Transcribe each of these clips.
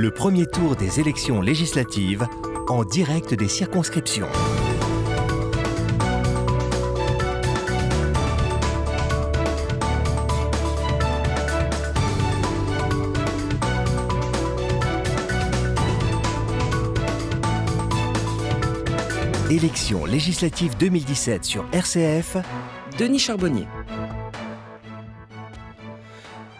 Le premier tour des élections législatives en direct des circonscriptions. Élections législatives 2017 sur RCF. Denis Charbonnier.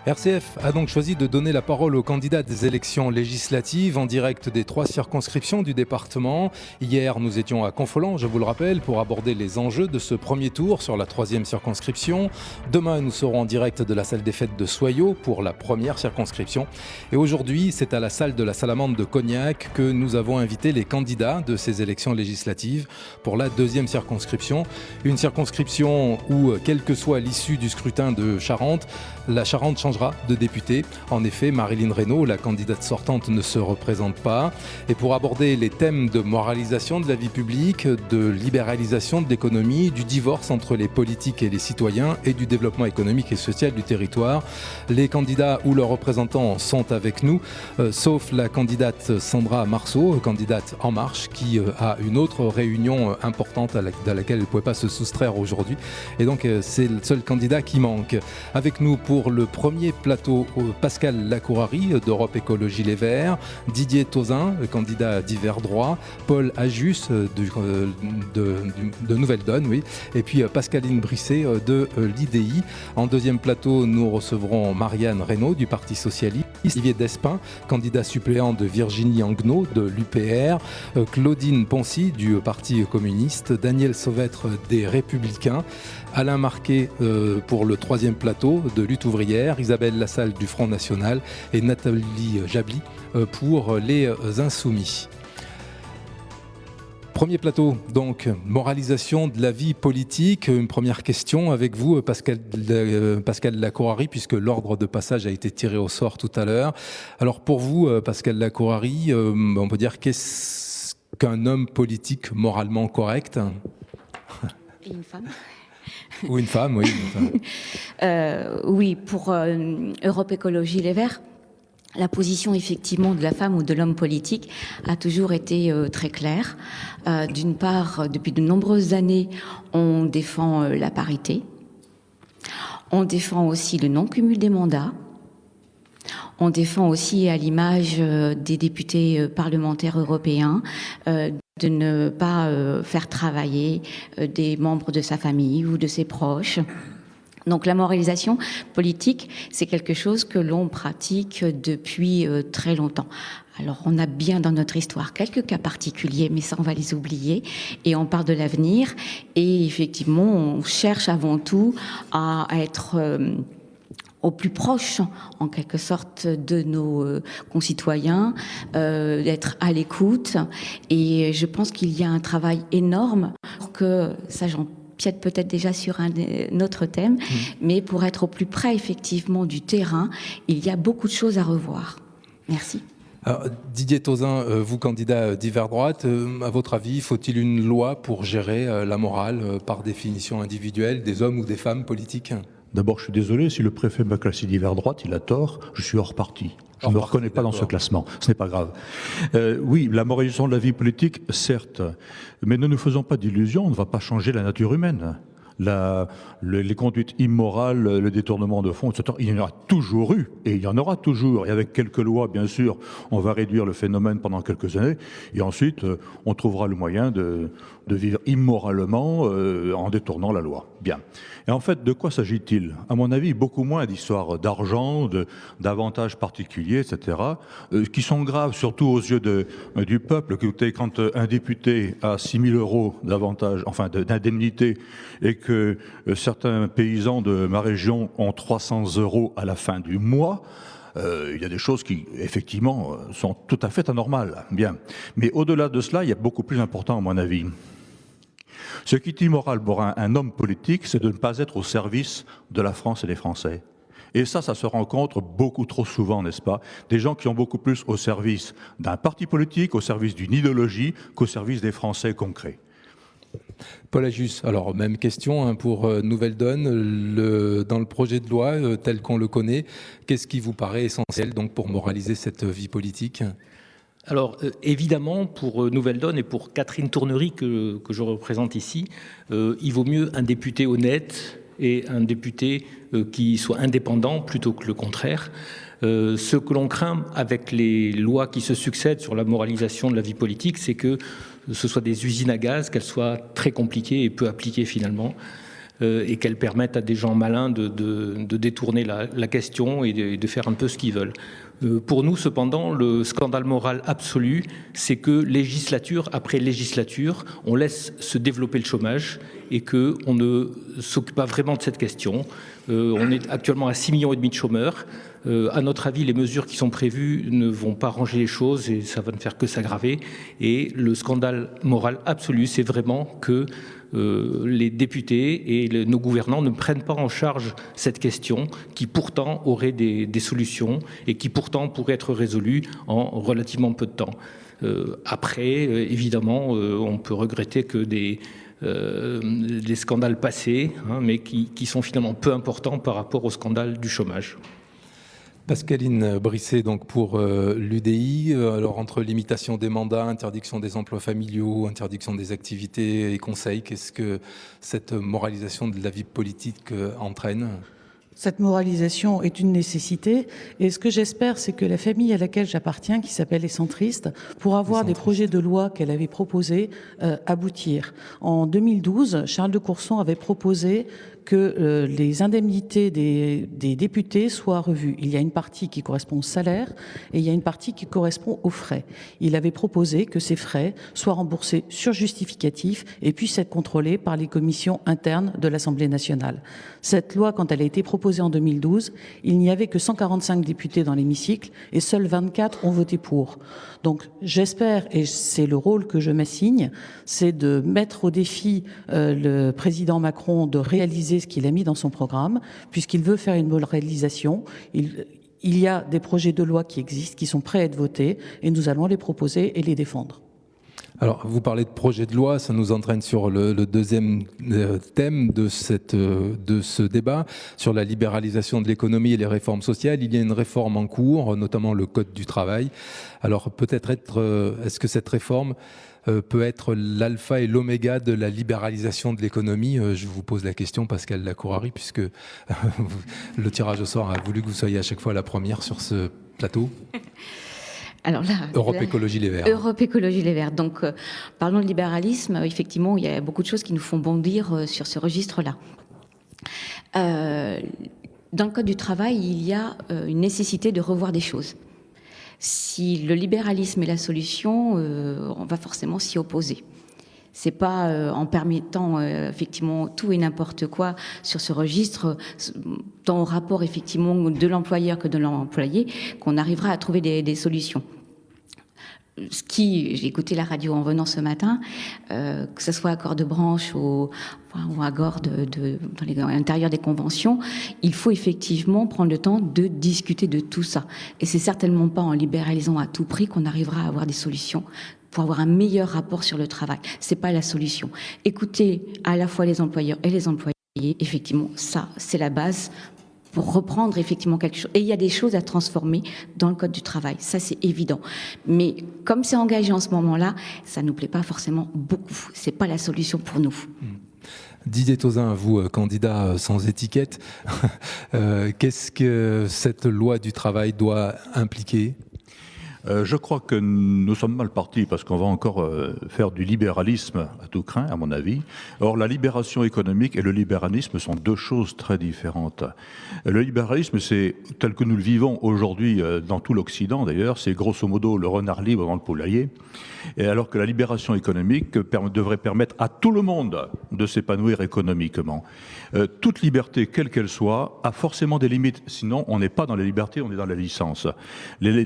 RCF a donc choisi de donner la parole aux candidats des élections législatives en direct des 3 circonscriptions du département. Hier, nous étions à Confolens, je vous le rappelle, pour aborder les enjeux de ce premier tour sur la 3e circonscription. Demain, nous serons en direct de la salle des fêtes de Soyaux pour la 1re circonscription. Et aujourd'hui, c'est à la salle de la Salamandre de Cognac que nous avons invité les candidats de ces élections législatives pour la 2e circonscription. Une circonscription où, quelle que soit l'issue du scrutin de Charente, la Charente changera de député. En effet, Maryline Reynaud, la candidate sortante, ne se représente pas. Et pour aborder les thèmes de moralisation de la vie publique, de libéralisation de l'économie, du divorce entre les politiques et les citoyens et du développement économique et social du territoire, les candidats ou leurs représentants sont avec nous, sauf la candidate Sandra Marceau, candidate En Marche, qui a une autre réunion importante à laquelle elle ne pouvait pas se soustraire aujourd'hui. Et donc, c'est le seul candidat qui manque. Avec nous pour le premier plateau, Pascal Lacourari d'Europe Écologie Les Verts, Didier Tauzin, candidat d'Hiver Droit, Paul Ajus de Nouvelle Donne, oui, et puis Pascaline Brisset de l'IDI. En deuxième plateau, nous recevrons Marianne Reynaud du Parti Socialiste, Olivier Despins, candidat suppléant de Virginie Anguenot de l'UPR, Claudine Poncy du Parti communiste, Daniel Sauvêtre des Républicains, Alain Marquet pour le 3e plateau de Lutte ouvrière, Isabelle Lassalle du Front National et Nathalie Jably pour les Insoumis. Premier plateau, donc, moralisation de la vie politique. Une première question avec vous, Pascal Lacourari, puisque l'ordre de passage a été tiré au sort tout à l'heure. Alors pour vous, Pascal Lacourari, on peut dire qu'est-ce qu'un homme politique moralement correct ? Et une femme. Ou une femme, oui. Oui, pour Europe Écologie Les Verts, la position effectivement de la femme ou de l'homme politique a toujours été très claire. D'une part, depuis de nombreuses années, on défend la parité. On défend aussi le non-cumul des mandats. On défend aussi, à l'image des députés parlementaires européens, de ne pas faire travailler des membres de sa famille ou de ses proches. Donc la moralisation politique, c'est quelque chose que l'on pratique depuis très longtemps. Alors on a bien dans notre histoire quelques cas particuliers, mais ça on va les oublier, et on parle de l'avenir, et effectivement on cherche avant tout à être au plus proche, en quelque sorte, de nos concitoyens, d'être à l'écoute. Et je pense qu'il y a un travail énorme pour que, ça j'empiète peut-être déjà sur un autre thème, mais pour être au plus près, effectivement, du terrain, il y a beaucoup de choses à revoir. Merci. Alors, Didier Tauzin, vous candidat d'Hiver Droite, à votre avis, faut-il une loi pour gérer la morale par définition individuelle des hommes ou des femmes politiques ? D'abord, je suis désolé, si le préfet m'a classé d'Hiver Droite, il a tort, je suis hors parti. Je ne me reconnais pas dans ce classement, ce n'est pas grave. Oui, la moralisation de la vie politique, certes, mais ne nous faisons pas d'illusions, on ne va pas changer la nature humaine. Les conduites immorales, le détournement de fonds, etc., il y en aura toujours eu, et il y en aura toujours. Et avec quelques lois, bien sûr, on va réduire le phénomène pendant quelques années, et ensuite, on trouvera le moyen de vivre immoralement en détournant la loi. Bien. Et en fait, de quoi s'agit-il ? À mon avis, beaucoup moins d'histoires d'argent, d'avantages particuliers, etc., qui sont graves, surtout aux yeux du peuple. Écoutez, quand un député a 6 000 euros d'avantages, enfin d'indemnité, et que certains paysans de ma région ont 300 euros à la fin du mois, il y a des choses qui, effectivement, sont tout à fait anormales. Bien. Mais au-delà de cela, il y a beaucoup plus important, à mon avis. Ce qui est immoral pour un homme politique, c'est de ne pas être au service de la France et des Français. Et ça se rencontre beaucoup trop souvent, n'est-ce pas ? Des gens qui ont beaucoup plus au service d'un parti politique, au service d'une idéologie, qu'au service des Français concrets. Paul Ajus, alors même question pour Nouvelle Donne. Dans le projet de loi tel qu'on le connaît, qu'est-ce qui vous paraît essentiel donc, pour moraliser cette vie politique ? Alors évidemment, pour Nouvelle Donne et pour Catherine Tournery que je représente ici, il vaut mieux un député honnête et un député qui soit indépendant plutôt que le contraire. Ce que l'on craint avec les lois qui se succèdent sur la moralisation de la vie politique, c'est que ce soit des usines à gaz, qu'elles soient très compliquées et peu appliquées finalement, et qu'elles permettent à des gens malins de détourner la question et de faire un peu ce qu'ils veulent. Pour nous, cependant, le scandale moral absolu, c'est que législature après législature, on laisse se développer le chômage et qu'on ne s'occupe pas vraiment de cette question. On est actuellement à 6,5 millions de chômeurs. À notre avis, les mesures qui sont prévues ne vont pas ranger les choses et ça va ne faire que s'aggraver. Et le scandale moral absolu, c'est vraiment que les députés et nos gouvernants ne prennent pas en charge cette question qui pourtant aurait des solutions et qui pourtant pourrait être résolue en relativement peu de temps. Après, évidemment, on peut regretter que des scandales passés, mais qui sont finalement peu importants par rapport au scandale du chômage. Pascaline Brisset, donc pour l'UDI, alors entre limitation des mandats, interdiction des emplois familiaux, interdiction des activités et conseils, qu'est-ce que cette moralisation de la vie politique entraîne ? Cette moralisation est une nécessité et ce que j'espère, c'est que la famille à laquelle j'appartiens, qui s'appelle les centristes, pourra voir des projets de loi qu'elle avait proposés aboutir. En 2012, Charles de Courson avait proposé que les indemnités des députés soient revues. Il y a une partie qui correspond au salaire et il y a une partie qui correspond aux frais. Il avait proposé que ces frais soient remboursés sur justificatif et puissent être contrôlés par les commissions internes de l'Assemblée nationale. Cette loi, quand elle a été proposée en 2012, il n'y avait que 145 députés dans l'hémicycle et seuls 24 ont voté pour. Donc j'espère, et c'est le rôle que je m'assigne, c'est de mettre au défi le président Macron de réaliser ce qu'il a mis dans son programme, puisqu'il veut faire une moralisation. Il y a des projets de loi qui existent, qui sont prêts à être votés, et nous allons les proposer et les défendre. Alors, vous parlez de projet de loi, ça nous entraîne sur le deuxième thème de ce débat, sur la libéralisation de l'économie et les réformes sociales. Il y a une réforme en cours, notamment le Code du travail. Alors, est-ce que cette réforme peut être l'alpha et l'oméga de la libéralisation de l'économie ? Je vous pose la question, Pascale Lacourari, puisque le tirage au sort a voulu que vous soyez à chaque fois la première sur ce plateau. Alors là, Europe Écologie Les Verts. Europe Écologie Les Verts. Donc, parlons de libéralisme. Effectivement, il y a beaucoup de choses qui nous font bondir sur ce registre-là. Dans le Code du travail, il y a une nécessité de revoir des choses. Si le libéralisme est la solution, on va forcément s'y opposer. C'est pas en permettant effectivement tout et n'importe quoi sur ce registre, tant au rapport effectivement de l'employeur que de l'employé, qu'on arrivera à trouver des solutions. J'ai écouté la radio en venant ce matin, que ce soit accord de branche ou accord à l'intérieur des conventions, il faut effectivement prendre le temps de discuter de tout ça. Et c'est certainement pas en libéralisant à tout prix qu'on arrivera à avoir des solutions pour avoir un meilleur rapport sur le travail. C'est pas la solution. Écoutez à la fois les employeurs et les employés, effectivement, ça, c'est la base pour reprendre effectivement quelque chose. Et il y a des choses à transformer dans le Code du travail, ça c'est évident. Mais comme c'est engagé en ce moment-là, ça nous plaît pas forcément beaucoup. C'est pas la solution pour nous. Didier Tauzin, vous, candidat sans étiquette, qu'est-ce que cette loi du travail doit impliquer ? Je crois que nous sommes mal partis parce qu'on va encore faire du libéralisme à tout crin, à mon avis. Or, la libération économique et le libéralisme sont deux choses très différentes. Le libéralisme, c'est tel que nous le vivons aujourd'hui dans tout l'Occident d'ailleurs, c'est grosso modo le renard libre dans le poulailler. Et alors que la libération économique devrait permettre à tout le monde de s'épanouir économiquement. Toute liberté, quelle qu'elle soit, a forcément des limites. Sinon, on n'est pas dans la liberté, on est dans la licence.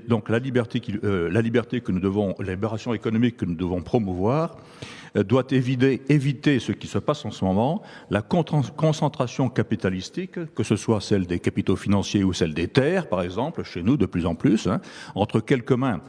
Donc la liberté que nous devons, la libération économique que nous devons promouvoir, doit éviter ce qui se passe en ce moment, la concentration capitalistique, que ce soit celle des capitaux financiers ou celle des terres, par exemple, chez nous de plus en plus, entre quelques mains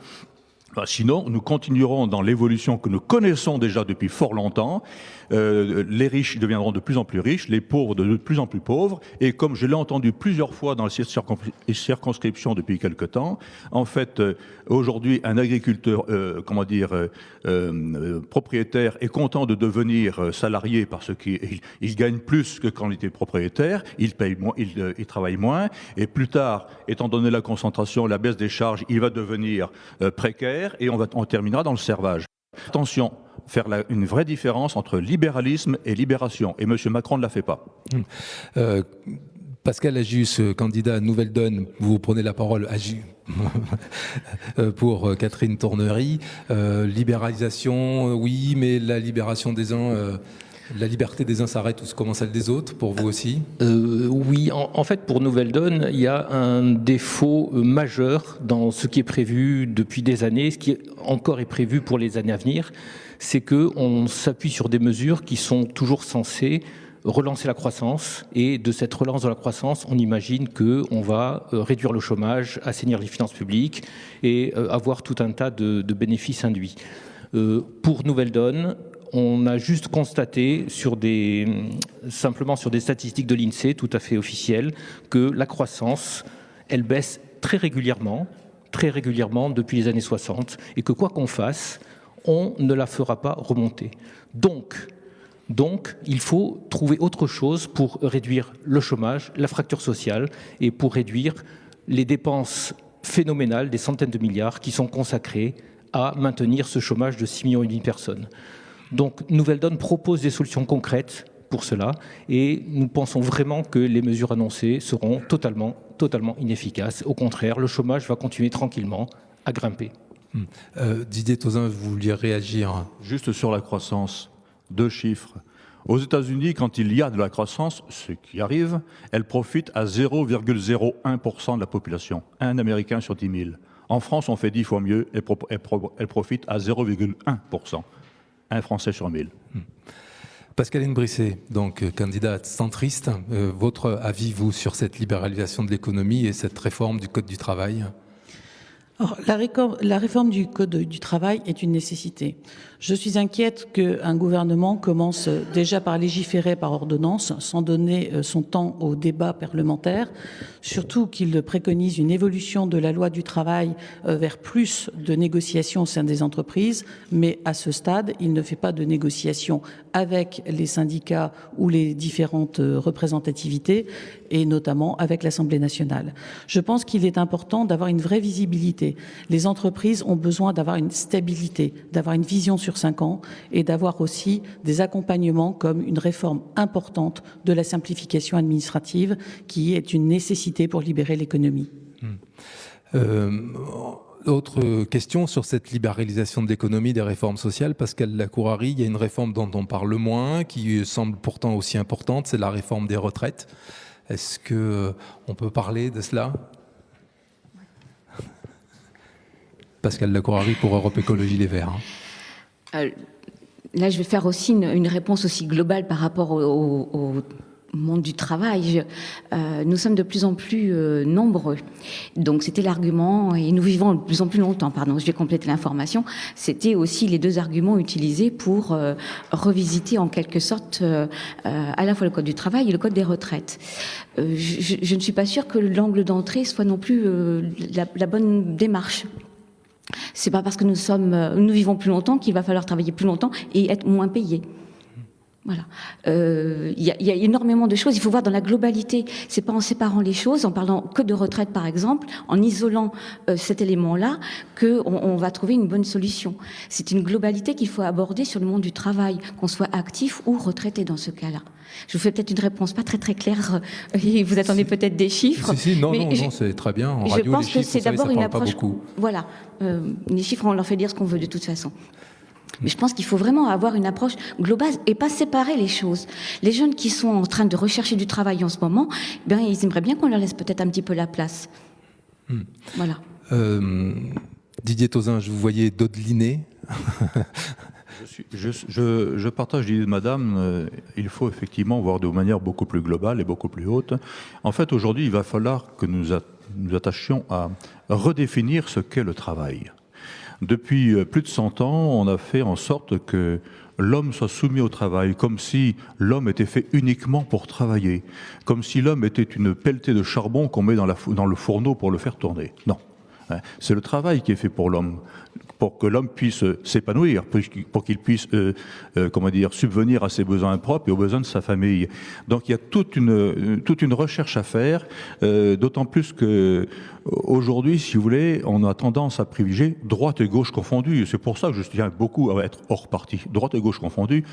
Sinon, nous continuerons dans l'évolution que nous connaissons déjà depuis fort longtemps. Les riches deviendront de plus en plus riches, les pauvres de plus en plus pauvres. Et comme je l'ai entendu plusieurs fois dans les circonscriptions depuis quelque temps, en fait, aujourd'hui, un agriculteur, propriétaire est content de devenir salarié parce qu'il gagne plus que quand il était propriétaire, il paye moins, il travaille moins. Et plus tard, étant donné la concentration, la baisse des charges, il va devenir précaire et on terminera dans le servage. Attention, faire une vraie différence entre libéralisme et libération. Et M. Macron ne la fait pas. Pascal Agius, candidat à Nouvelle Donne, vous prenez la parole pour Catherine Tournery. Libéralisation, oui, mais la libération des uns... La liberté des uns s'arrête où commence celle des autres, pour vous aussi? Oui, en fait, pour Nouvelle Donne, il y a un défaut majeur dans ce qui est prévu depuis des années, ce qui encore est prévu pour les années à venir, c'est qu'on s'appuie sur des mesures qui sont toujours censées relancer la croissance, et de cette relance de la croissance, on imagine qu'on va réduire le chômage, assainir les finances publiques et avoir tout un tas de bénéfices induits. Pour Nouvelle Donne, on a juste constaté simplement sur des statistiques de l'INSEE tout à fait officielles que la croissance, elle baisse très régulièrement depuis les années 60 et que quoi qu'on fasse, on ne la fera pas remonter. Donc, il faut trouver autre chose pour réduire le chômage, la fracture sociale et pour réduire les dépenses phénoménales, des centaines de milliards qui sont consacrées à maintenir ce chômage de 6,5 millions de personnes. Donc, Nouvelle Donne propose des solutions concrètes pour cela et nous pensons vraiment que les mesures annoncées seront totalement inefficaces. Au contraire, le chômage va continuer tranquillement à grimper. Didier Tauzin, vous vouliez réagir? Juste sur la croissance, 2 chiffres. Aux États-Unis, quand il y a de la croissance, ce qui arrive, elle profite à 0,01% de la population. Un Américain sur 10 000. En France, on fait 10 fois mieux, elle profite à 0,1%. Un Français sur 1000. Pascaline Brisset, donc candidate centriste, votre avis, vous, sur cette libéralisation de l'économie et cette réforme du Code du travail? Alors, la réforme du Code du travail est une nécessité. Je suis inquiète qu'un gouvernement commence déjà par légiférer par ordonnance sans donner son temps au débat parlementaire, surtout qu'il préconise une évolution de la loi du travail vers plus de négociations au sein des entreprises, mais à ce stade, il ne fait pas de négociations avec les syndicats ou les différentes représentativités, et notamment avec l'Assemblée nationale. Je pense qu'il est important d'avoir une vraie visibilité. Les entreprises ont besoin d'avoir une stabilité, d'avoir une vision sur 5 ans et d'avoir aussi des accompagnements comme une réforme importante de la simplification administrative qui est une nécessité pour libérer l'économie. Autre question sur cette libéralisation de l'économie, des réformes sociales. Pascal Lacourari, il y a une réforme dont on parle moins, qui semble pourtant aussi importante, c'est la réforme des retraites. Est-ce qu'on peut parler de cela? Pascal Lacourari pour Europe Écologie Les Verts. Là, je vais faire aussi une réponse aussi globale par rapport au monde du travail. Nous sommes de plus en plus nombreux. Donc c'était l'argument, et nous vivons de plus en plus longtemps, pardon, je vais compléter l'information. C'était aussi les 2 arguments utilisés pour revisiter en quelque sorte à la fois le Code du travail et le Code des retraites. Je ne suis pas sûre que l'angle d'entrée soit non plus la bonne démarche. C'est pas parce que nous vivons plus longtemps qu'il va falloir travailler plus longtemps et être moins payés. Voilà. Il y a énormément de choses. Il faut voir dans la globalité. C'est pas en séparant les choses, en parlant que de retraite par exemple, en isolant cet élément-là, qu'on va trouver une bonne solution. C'est une globalité qu'il faut aborder sur le monde du travail, qu'on soit actif ou retraité dans ce cas-là. Je vous fais peut-être une réponse pas très très claire. Vous attendez peut-être des chiffres. Non, c'est très bien. En radio, je pense les chiffres, que c'est d'abord une approche. Beaucoup. Voilà. Les chiffres, on leur fait dire ce qu'on veut de toute façon. Mais je pense qu'il faut vraiment avoir une approche globale et pas séparer les choses. Les jeunes qui sont en train de rechercher du travail en ce moment, ils aimeraient bien qu'on leur laisse peut-être un petit peu la place. Voilà. Didier Tauzin, je vous voyais dodeliner. Je partage l'idée de madame, il faut effectivement voir de manière beaucoup plus globale et beaucoup plus haute. En fait, aujourd'hui, il va falloir que nous attachions à redéfinir ce qu'est le travail. Depuis plus de 100 ans, on a fait en sorte que l'homme soit soumis au travail, comme si l'homme était fait uniquement pour travailler, comme si l'homme était une pelletée de charbon qu'on met dans le fourneau pour le faire tourner. Non. C'est le travail qui est fait pour l'homme, pour que l'homme puisse s'épanouir, pour qu'il puisse subvenir à ses besoins propres et aux besoins de sa famille. Donc il y a toute une recherche à faire, d'autant plus que aujourd'hui, si vous voulez, on a tendance à privilégier droite et gauche confondues. C'est pour ça que je tiens beaucoup à être hors parti. Droite et gauche confondues,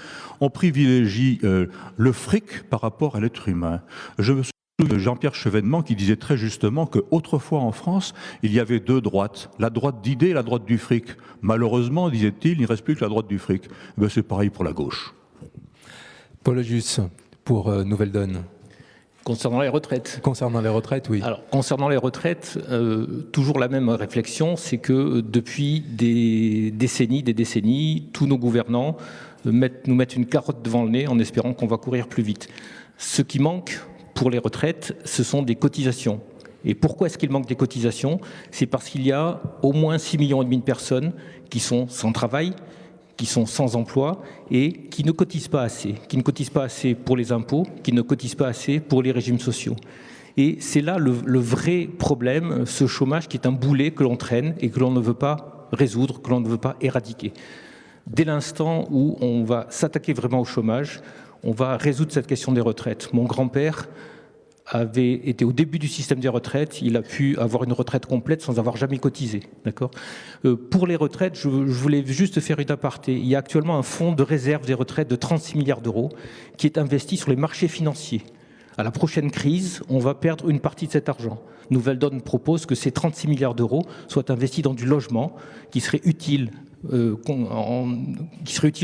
on privilégie le fric par rapport à l'être humain. Je me souviens de Jean-Pierre Chevènement qui disait très justement qu'autrefois en France, il y avait deux droites, la droite d'idées et la droite du fric. Malheureusement, disait-il, il ne reste plus que la droite du fric. Ben, c'est pareil pour la gauche. Paul Ajus, pour Nouvelle Donne. Concernant les retraites. Concernant les retraites, oui. Alors, concernant les retraites, toujours la même réflexion, c'est que depuis des décennies, tous nos gouvernants nous mettent une carotte devant le nez en espérant qu'on va courir plus vite. Ce qui manque pour les retraites, ce sont des cotisations. Et pourquoi est-ce qu'il manque des cotisations? C'est parce qu'il y a au moins 6,5 millions de personnes qui sont sans travail, qui sont sans emploi et qui ne cotisent pas assez. Qui ne cotisent pas assez pour les impôts, qui ne cotisent pas assez pour les régimes sociaux. Et c'est là le vrai problème, ce chômage qui est un boulet que l'on traîne et que l'on ne veut pas résoudre, que l'on ne veut pas éradiquer. Dès l'instant où on va s'attaquer vraiment au chômage, on va résoudre cette question des retraites. Mon grand-père avait été au début du système des retraites, il a pu avoir une retraite complète sans avoir jamais cotisé. D'accord ? Pour les retraites, je voulais juste faire une aparté. Il y a actuellement un fonds de réserve des retraites de 36 milliards d'euros qui est investi sur les marchés financiers. À la prochaine crise, on va perdre une partie de cet argent. Nouvelle Donne propose que ces 36 milliards d'euros soient investis dans du logement qui serait utile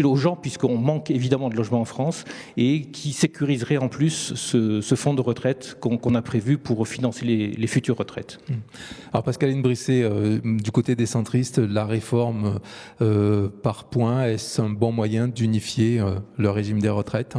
aux gens, puisqu'on manque évidemment de logements en France, et qui sécuriserait en plus ce fonds de retraite qu'on a prévu pour financer les futures retraites. Alors Pascaline Brisset, du côté des centristes, la réforme par points, est-ce un bon moyen d'unifier le régime des retraites ?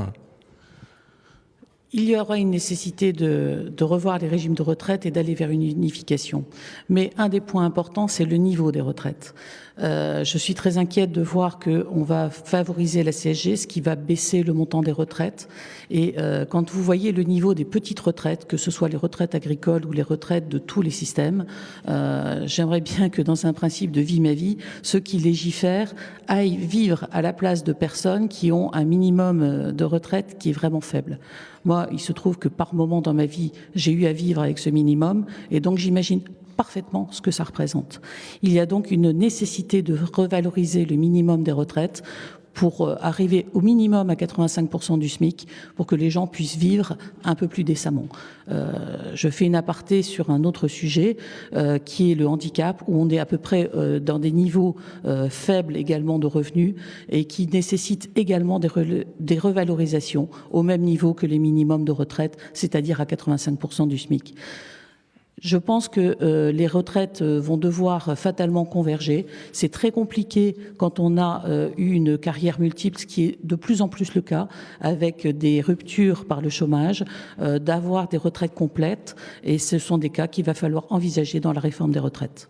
Il y aura une nécessité de revoir les régimes de retraite et d'aller vers une unification. Mais un des points importants, c'est le niveau des retraites. Je suis très inquiète de voir qu'on va favoriser la CSG, ce qui va baisser le montant des retraites. Et quand vous voyez le niveau des petites retraites, que ce soit les retraites agricoles ou les retraites de tous les systèmes, j'aimerais bien que dans un principe de vie ma vie, ceux qui légifèrent aillent vivre à la place de personnes qui ont un minimum de retraite qui est vraiment faible. Moi, il se trouve que par moment dans ma vie, j'ai eu à vivre avec ce minimum, et donc j'imagine parfaitement ce que ça représente. Il y a donc une nécessité de revaloriser le minimum des retraites pour arriver au minimum à 85% du SMIC, pour que les gens puissent vivre un peu plus décemment. Je fais une aparté sur un autre sujet, qui est le handicap, où on est à peu près dans des niveaux faibles également de revenus, et qui nécessitent également des revalorisations au même niveau que les minimums de retraite, c'est-à-dire à 85% du SMIC. Je pense que les retraites vont devoir fatalement converger. C'est très compliqué quand on a eu une carrière multiple, ce qui est de plus en plus le cas, avec des ruptures par le chômage, d'avoir des retraites complètes. Et ce sont des cas qu'il va falloir envisager dans la réforme des retraites.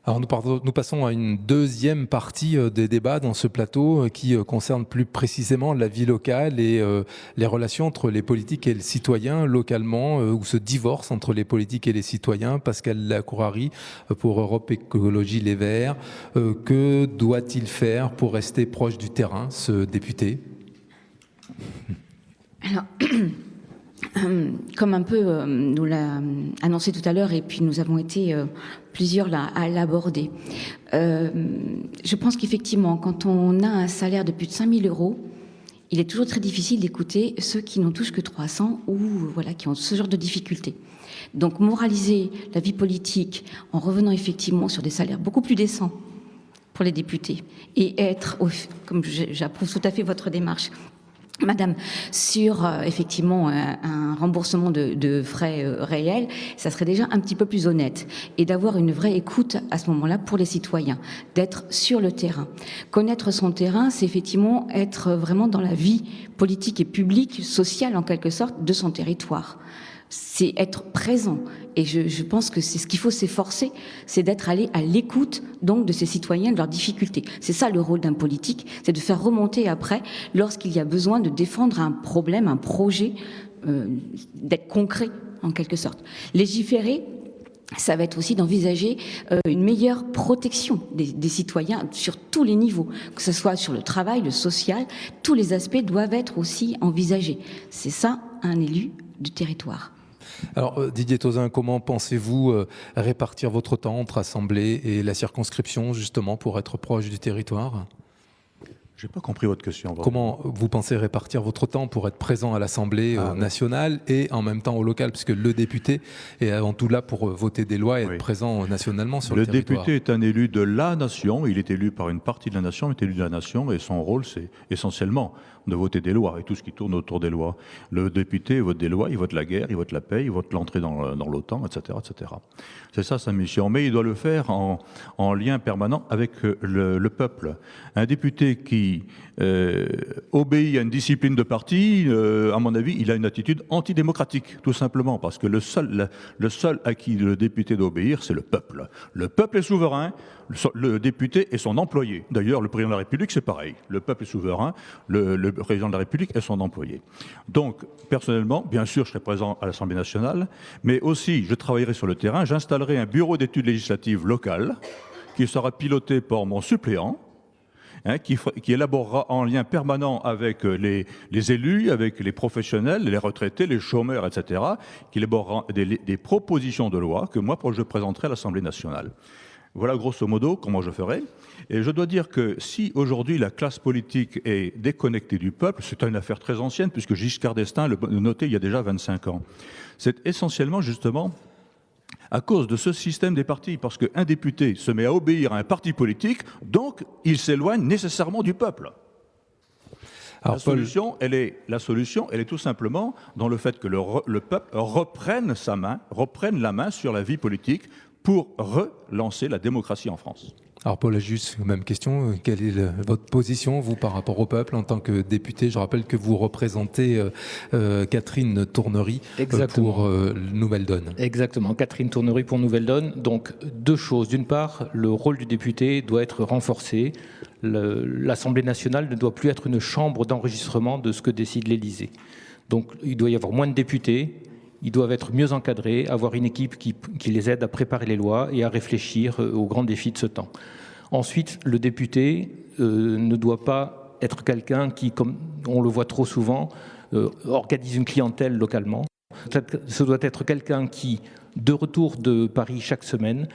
Alors nous passons à une deuxième partie des débats dans ce plateau qui concerne plus précisément la vie locale et les relations entre les politiques et les citoyens localement, ou ce divorce entre les politiques et les citoyens. Pascal Lacourari pour Europe Écologie Les Verts. Que doit-il faire pour rester proche du terrain, ce député ? Alors, comme un peu nous l'a annoncé tout à l'heure, et puis nous avons été plusieurs là à l'aborder. Je pense qu'effectivement, quand on a un salaire de plus de 5 000 euros, il est toujours très difficile d'écouter ceux qui n'en touchent que 300 ou voilà, qui ont ce genre de difficultés. Donc moraliser la vie politique en revenant effectivement sur des salaires beaucoup plus décents pour les députés et être, comme j'approuve tout à fait votre démarche, Madame, sur effectivement un remboursement de frais réels, ça serait déjà un petit peu plus honnête, et d'avoir une vraie écoute à ce moment-là pour les citoyens, d'être sur le terrain. Connaître son terrain, c'est effectivement être vraiment dans la vie politique et publique, sociale en quelque sorte, de son territoire. c'est être présent. Et je pense que c'est ce qu'il faut s'efforcer, c'est d'être allé à l'écoute donc de ces citoyens, de leurs difficultés. C'est ça le rôle d'un politique, c'est de faire remonter après, lorsqu'il y a besoin de défendre un problème, un projet, d'être concret en quelque sorte. Légiférer, ça va être aussi d'envisager une meilleure protection des citoyens sur tous les niveaux, que ce soit sur le travail, le social, tous les aspects doivent être aussi envisagés. C'est ça un élu du territoire. Alors Didier Tauzin, comment pensez-vous répartir votre temps entre Assemblée et la circonscription, justement, pour être proche du territoire ? Je n'ai pas compris votre question. Comment vous pensez répartir votre temps pour être présent à l'Assemblée nationale et en même temps au local, puisque le député est avant tout là pour voter des lois et être présent nationalement sur le territoire. Le député est un élu de la nation, il est élu par une partie de la nation, il est élu de la nation et son rôle c'est essentiellement de voter des lois et tout ce qui tourne autour des lois. Le député vote des lois, il vote la guerre, il vote la paix, il vote l'entrée dans l'OTAN, etc., etc. C'est ça sa mission, mais il doit le faire en lien permanent avec le peuple. Un député qui obéit à une discipline de parti, à mon avis, il a une attitude antidémocratique, tout simplement, parce que le seul à qui le député doit obéir, c'est le peuple. Le peuple est souverain, le député est son employé. D'ailleurs, le président de la République, c'est pareil. Le peuple est souverain, le président de la République est son employé. Donc, personnellement, bien sûr, je serai présent à l'Assemblée nationale, mais aussi, je travaillerai sur le terrain, j'installerai un bureau d'études législatives locales qui sera piloté par mon suppléant, qui élaborera en lien permanent avec les élus, avec les professionnels, les retraités, les chômeurs, etc., qui élaborera des propositions de loi que moi, je présenterai à l'Assemblée nationale. Voilà grosso modo comment je ferai. Et je dois dire que si aujourd'hui la classe politique est déconnectée du peuple, c'est une affaire très ancienne puisque Giscard d'Estaing le notait il y a déjà 25 ans. C'est essentiellement justement à cause de ce système des partis, parce qu'un député se met à obéir à un parti politique, donc il s'éloigne nécessairement du peuple. Alors, la solution, elle est tout simplement dans le fait que le peuple reprenne la main sur la vie politique pour relancer la démocratie en France. Alors Paul Ajus, même question, quelle est votre position, vous, par rapport au peuple en tant que député ? Je rappelle que vous représentez Catherine Tournery pour Nouvelle Donne. Exactement, Catherine Tournery pour Nouvelle Donne. Donc deux choses. D'une part, le rôle du député doit être renforcé. L'Assemblée nationale ne doit plus être une chambre d'enregistrement de ce que décide l'Élysée. Donc il doit y avoir moins de députés. Ils doivent être mieux encadrés, avoir une équipe qui les aide à préparer les lois et à réfléchir aux grands défis de ce temps. Ensuite, le député ne doit pas être quelqu'un qui, comme on le voit trop souvent, organise une clientèle localement. Ce doit être quelqu'un qui, de retour de Paris chaque semaine,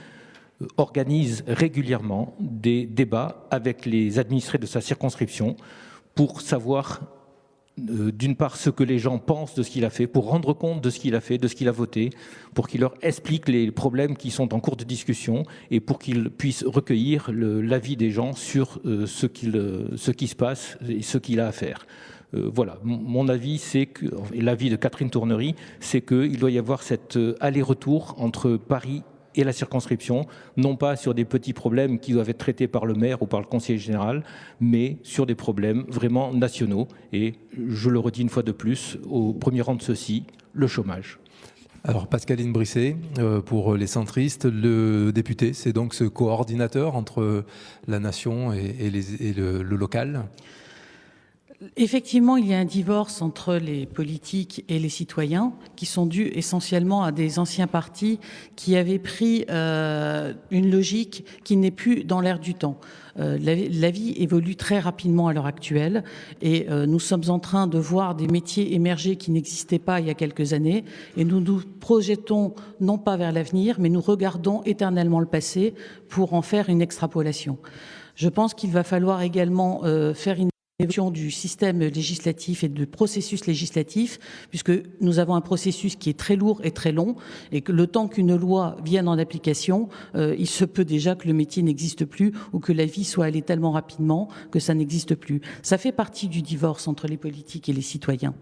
organise régulièrement des débats avec les administrés de sa circonscription pour savoir d'une part ce que les gens pensent de ce qu'il a fait, pour rendre compte de ce qu'il a fait, de ce qu'il a voté, pour qu'il leur explique les problèmes qui sont en cours de discussion et pour qu'il puisse recueillir l'avis des gens sur ce qui se passe et ce qu'il a à faire. Voilà, mon avis, et l'avis de Catherine Tournery, c'est qu'il doit y avoir cet aller-retour entre Paris et la circonscription, non pas sur des petits problèmes qui doivent être traités par le maire ou par le conseiller général, mais sur des problèmes vraiment nationaux. Et je le redis une fois de plus, au premier rang de ceci, le chômage. Alors Pascaline Brisset, pour les centristes, le député, c'est donc ce coordinateur entre la nation et le local ? Effectivement, il y a un divorce entre les politiques et les citoyens qui sont dus essentiellement à des anciens partis qui avaient pris une logique qui n'est plus dans l'air du temps. La vie évolue très rapidement à l'heure actuelle et nous sommes en train de voir des métiers émerger qui n'existaient pas il y a quelques années et nous nous projetons non pas vers l'avenir mais nous regardons éternellement le passé pour en faire une extrapolation. Je pense qu'il va falloir également faire une évolution du système législatif et du processus législatif, puisque nous avons un processus qui est très lourd et très long, et que le temps qu'une loi vienne en application, il se peut déjà que le métier n'existe plus ou que la vie soit allée tellement rapidement que ça n'existe plus. Ça fait partie du divorce entre les politiques et les citoyens.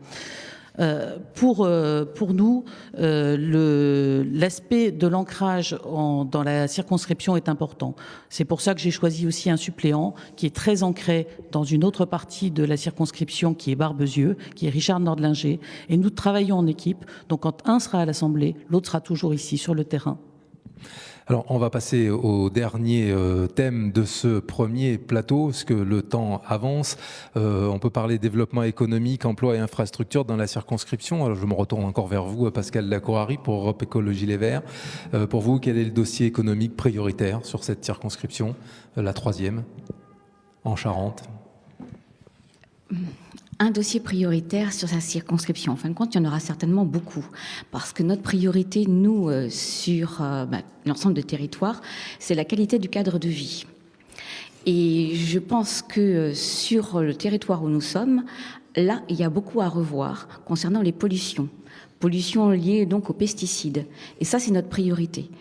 Pour nous, l'aspect de l'ancrage dans la circonscription est important. C'est pour ça que j'ai choisi aussi un suppléant qui est très ancré dans une autre partie de la circonscription qui est Barbezieux, qui est Richard Nordlinger. Et nous travaillons en équipe. Donc quand un sera à l'Assemblée, l'autre sera toujours ici sur le terrain. Alors, on va passer au dernier thème de ce premier plateau, parce que le temps avance. On peut parler développement économique, emploi et infrastructure dans la circonscription. Alors, je me retourne encore vers vous, Pascal Lacourari, pour Europe Écologie Les Verts. Pour vous, quel est le dossier économique prioritaire sur cette circonscription, la troisième, en Charente ? Un dossier prioritaire sur sa circonscription. En fin de compte, il y en aura certainement beaucoup. Parce que notre priorité, nous, sur l'ensemble du territoire, c'est la qualité du cadre de vie. Et je pense que sur le territoire où nous sommes, là, il y a beaucoup à revoir concernant les pollutions. Pollution liée donc aux pesticides. Et ça, c'est notre priorité.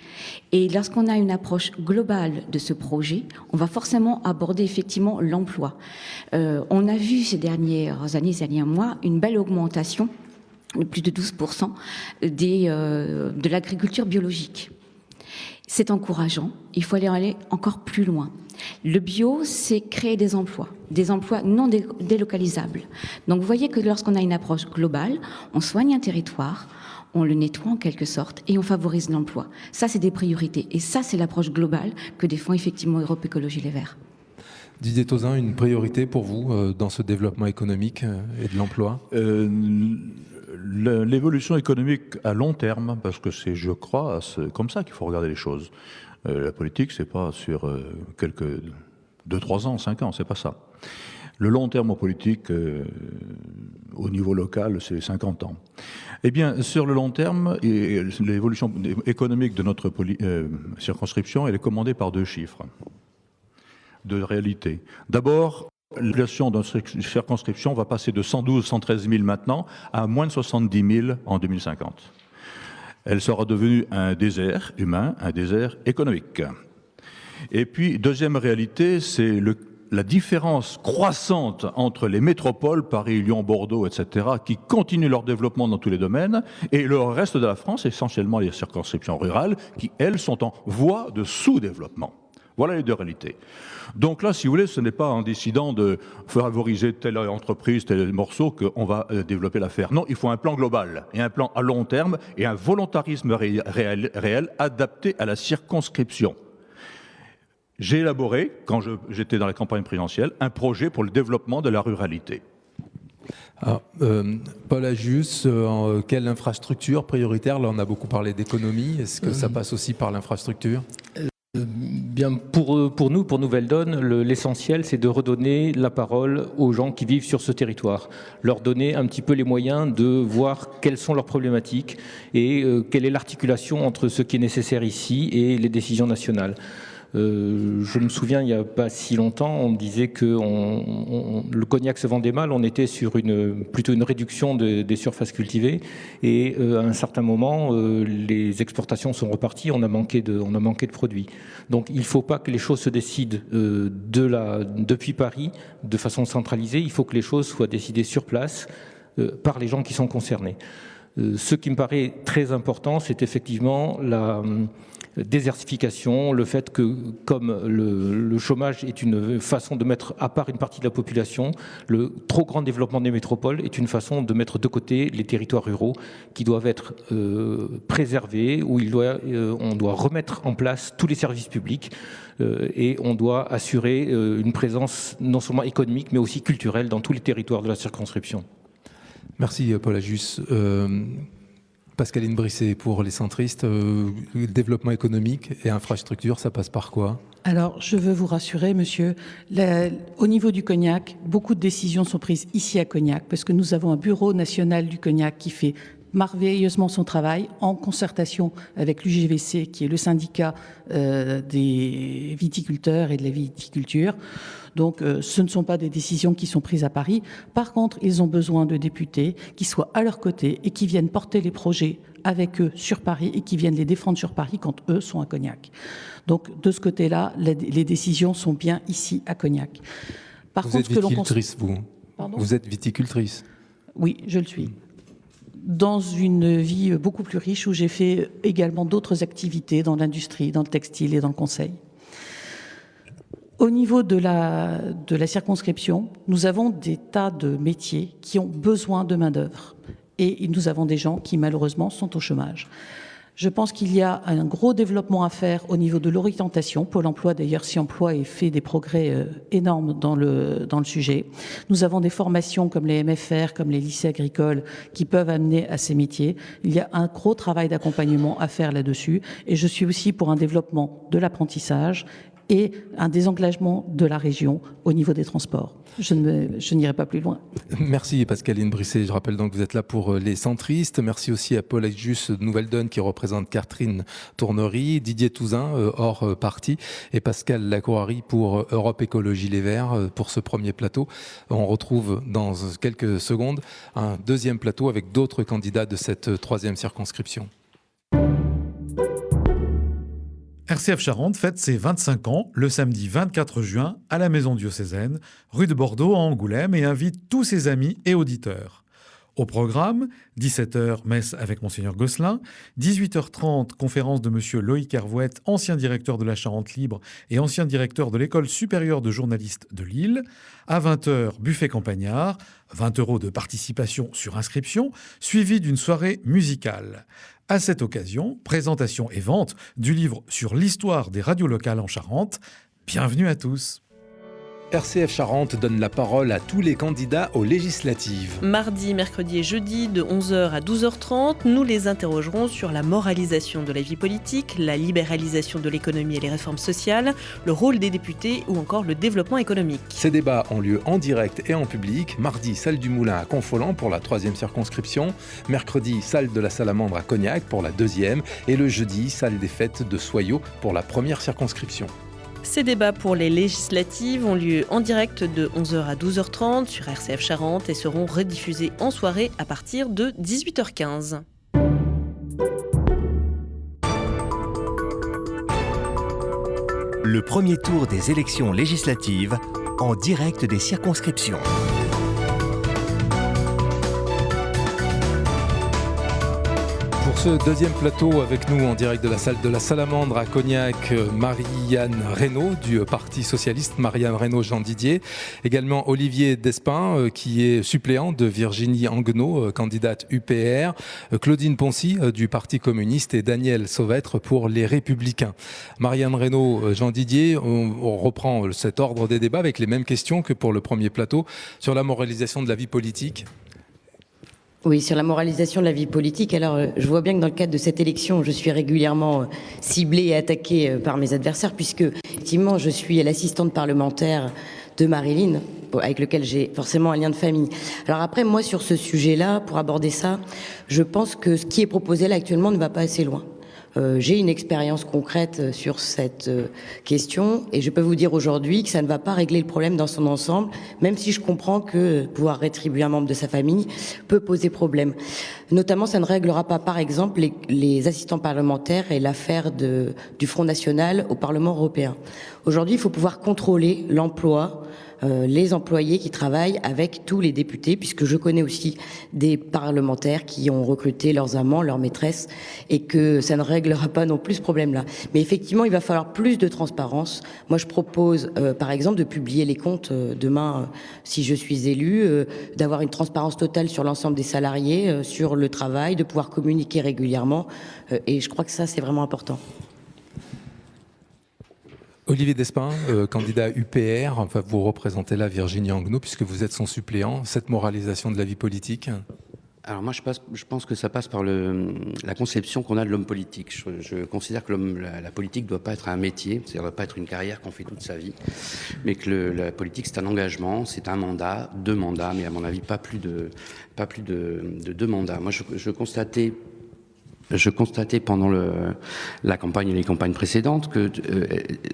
Et lorsqu'on a une approche globale de ce projet, on va forcément aborder effectivement l'emploi. On a vu ces dernières années, ces derniers mois, une belle augmentation de plus de 12% de l'agriculture biologique. C'est encourageant. Il faut aller encore plus loin. Le bio, c'est créer des emplois non délocalisables. Donc vous voyez que lorsqu'on a une approche globale, on soigne un territoire, on le nettoie en quelque sorte et on favorise l'emploi. Ça, c'est des priorités. Et ça, c'est l'approche globale que défend effectivement Europe Écologie Les Verts. Didier Tauzin, une priorité pour vous dans ce développement économique et de l'emploi ? L'évolution économique à long terme, parce que c'est, je crois, comme ça qu'il faut regarder les choses. La politique, c'est pas sur quelques 2-3 ans, 5 ans, c'est pas ça. Le long terme en politique, au niveau local, c'est 50 ans. Eh bien, sur le long terme, l'évolution économique de notre circonscription, elle est commandée par 2 chiffres de réalité. D'abord, la population de notre circonscription va passer de 112-113 000 maintenant à moins de 70 000 en 2050. Elle sera devenue un désert humain, un désert économique. Et puis, deuxième réalité, c'est la différence croissante entre les métropoles, Paris, Lyon, Bordeaux, etc., qui continuent leur développement dans tous les domaines, et le reste de la France, essentiellement les circonscriptions rurales, qui, elles, sont en voie de sous-développement. Voilà les 2 réalités. Donc là, si vous voulez, ce n'est pas en décidant de favoriser telle entreprise, tel morceau qu'on va développer l'affaire. Non, il faut un plan global et un plan à long terme et un volontarisme réel adapté à la circonscription. J'ai élaboré, quand j'étais dans la campagne présidentielle, un projet pour le développement de la ruralité. Alors, Paul Ajus, quelle infrastructure prioritaire ? Là, on a beaucoup parlé d'économie. Est-ce que ça passe aussi par l'infrastructure ? Bien, pour nous, pour Nouvelle Donne, l'essentiel, c'est de redonner la parole aux gens qui vivent sur ce territoire, leur donner un petit peu les moyens de voir quelles sont leurs problématiques et quelle est l'articulation entre ce qui est nécessaire ici et les décisions nationales. Je me souviens, il n'y a pas si longtemps, on me disait que le cognac se vendait mal, on était sur plutôt une réduction des surfaces cultivées et à un certain moment, les exportations sont reparties, on a manqué de produits. Donc il ne faut pas que les choses se décident depuis Paris de façon centralisée, il faut que les choses soient décidées sur place par les gens qui sont concernés. Ce qui me paraît très important, c'est effectivement la désertification, le fait que, comme le chômage est une façon de mettre à part une partie de la population, le trop grand développement des métropoles est une façon de mettre de côté les territoires ruraux qui doivent être préservés, où on doit remettre en place tous les services publics et on doit assurer une présence non seulement économique, mais aussi culturelle dans tous les territoires de la circonscription. Merci Paul Ajus. Pascaline Brisset, pour les centristes, développement économique et infrastructure, ça passe par quoi ? Alors, je veux vous rassurer, monsieur, au niveau du cognac, beaucoup de décisions sont prises ici à Cognac, parce que nous avons un bureau national du cognac qui fait merveilleusement son travail en concertation avec l'UGVC, qui est le syndicat des viticulteurs et de la viticulture. Donc, ce ne sont pas des décisions qui sont prises à Paris. Par contre, ils ont besoin de députés qui soient à leur côté et qui viennent porter les projets avec eux sur Paris et qui viennent les défendre sur Paris quand eux sont à Cognac. Donc, de ce côté-là, les décisions sont bien ici à Cognac. Vous êtes viticultrice, vous ? Pardon ? Vous êtes viticultrice ? Oui, je le suis. dans une vie beaucoup plus riche où j'ai fait également d'autres activités dans l'industrie, dans le textile et dans le conseil. Au niveau de la circonscription, nous avons des tas de métiers qui ont besoin de main-d'œuvre. Et nous avons des gens qui, malheureusement, sont au chômage. Je pense qu'il y a un gros développement à faire au niveau de l'orientation. Pôle emploi, d'ailleurs, si emploi et fait des progrès énormes dans le sujet. Nous avons des formations comme les MFR, comme les lycées agricoles, qui peuvent amener à ces métiers. Il y a un gros travail d'accompagnement à faire là-dessus. Et je suis aussi pour un développement de l'apprentissage et un désengagement de la région au niveau des transports. Je n'irai pas plus loin. Merci Pascaline Brisset. Je rappelle donc que vous êtes là pour les centristes. Merci aussi à Paul Aijus de Nouvelle Donne qui représente Catherine Tournery, Didier Touzin hors parti et Pascal Lacourari pour Europe Écologie Les Verts pour ce premier plateau. On retrouve dans quelques secondes un deuxième plateau avec d'autres candidats de cette troisième circonscription. RCF Charente fête ses 25 ans le samedi 24 juin à la Maison diocésaine, rue de Bordeaux à Angoulême et invite tous ses amis et auditeurs. Au programme, 17h, messe avec Monseigneur Gosselin, 18h30, conférence de M. Loïc Hervouette, ancien directeur de la Charente Libre et ancien directeur de l'École supérieure de journalistes de Lille, à 20h, buffet campagnard, 20 € de participation sur inscription, suivi d'une soirée musicale. À cette occasion, présentation et vente du livre sur l'histoire des radios locales en Charente. Bienvenue à tous. RCF Charente donne la parole à tous les candidats aux législatives. Mardi, mercredi et jeudi, de 11h à 12h30, nous les interrogerons sur la moralisation de la vie politique, la libéralisation de l'économie et les réformes sociales, le rôle des députés ou encore le développement économique. Ces débats ont lieu en direct et en public. Mardi, salle du Moulin à Confolens pour la 3e circonscription. Mercredi, salle de la Salamandre à Cognac pour la 2e. Et le jeudi, salle des fêtes de Soyaux pour la 1re circonscription. Ces débats pour les législatives ont lieu en direct de 11h à 12h30 sur RCF Charente et seront rediffusés en soirée à partir de 18h15. Le premier tour des élections législatives en direct des circonscriptions. Pour ce deuxième plateau, avec nous en direct de la salle de la Salamandre à Cognac, Marie-Anne Reynaud du Parti Socialiste, Marie-Anne Reynaud Jean Didier. Également Olivier Despins, qui est suppléant de Virginie Anguenot, candidate UPR. Claudine Poncy du Parti Communiste et Daniel Sauvêtre pour les Républicains. Marie-Anne Reynaud Jean Didier, on reprend cet ordre des débats avec les mêmes questions que pour le premier plateau sur la moralisation de la vie politique. Oui, sur la moralisation de la vie politique. Alors, je vois bien que dans le cadre de cette élection, je suis régulièrement ciblée et attaquée par mes adversaires, puisque, effectivement, je suis l'assistante parlementaire de Marilyn, avec lequel j'ai forcément un lien de famille. Alors après, moi, sur ce sujet-là, pour aborder ça, je pense que ce qui est proposé là actuellement ne va pas assez loin. J'ai une expérience concrète sur cette question et je peux vous dire aujourd'hui que ça ne va pas régler le problème dans son ensemble, même si je comprends que pouvoir rétribuer un membre de sa famille peut poser problème. Notamment, ça ne réglera pas, par exemple, les assistants parlementaires et l'affaire du Front National au Parlement européen. Aujourd'hui, il faut pouvoir contrôler l'emploi, les employés qui travaillent avec tous les députés, puisque je connais aussi des parlementaires qui ont recruté leurs amants, leurs maîtresses, et que ça ne réglera pas non plus ce problème-là. Mais effectivement, il va falloir plus de transparence. Moi, je propose, par exemple, de publier les comptes demain, si je suis élue, d'avoir une transparence totale sur l'ensemble des salariés, sur le travail, de pouvoir communiquer régulièrement, et je crois que ça, c'est vraiment important. Olivier Despins, candidat UPR, enfin vous représentez là Virginie Anguenot puisque vous êtes son suppléant. Cette moralisation de la vie politique. Alors moi, je pense que ça passe par la conception qu'on a de l'homme politique. Je considère que la politique ne doit pas être un métier, c'est-à-dire ne doit pas être une carrière qu'on fait toute sa vie, mais que la politique, c'est un engagement, c'est un mandat, 2 mandats, mais à mon avis, pas plus de 2 mandats. Moi, je constatais pendant la campagne et les campagnes précédentes que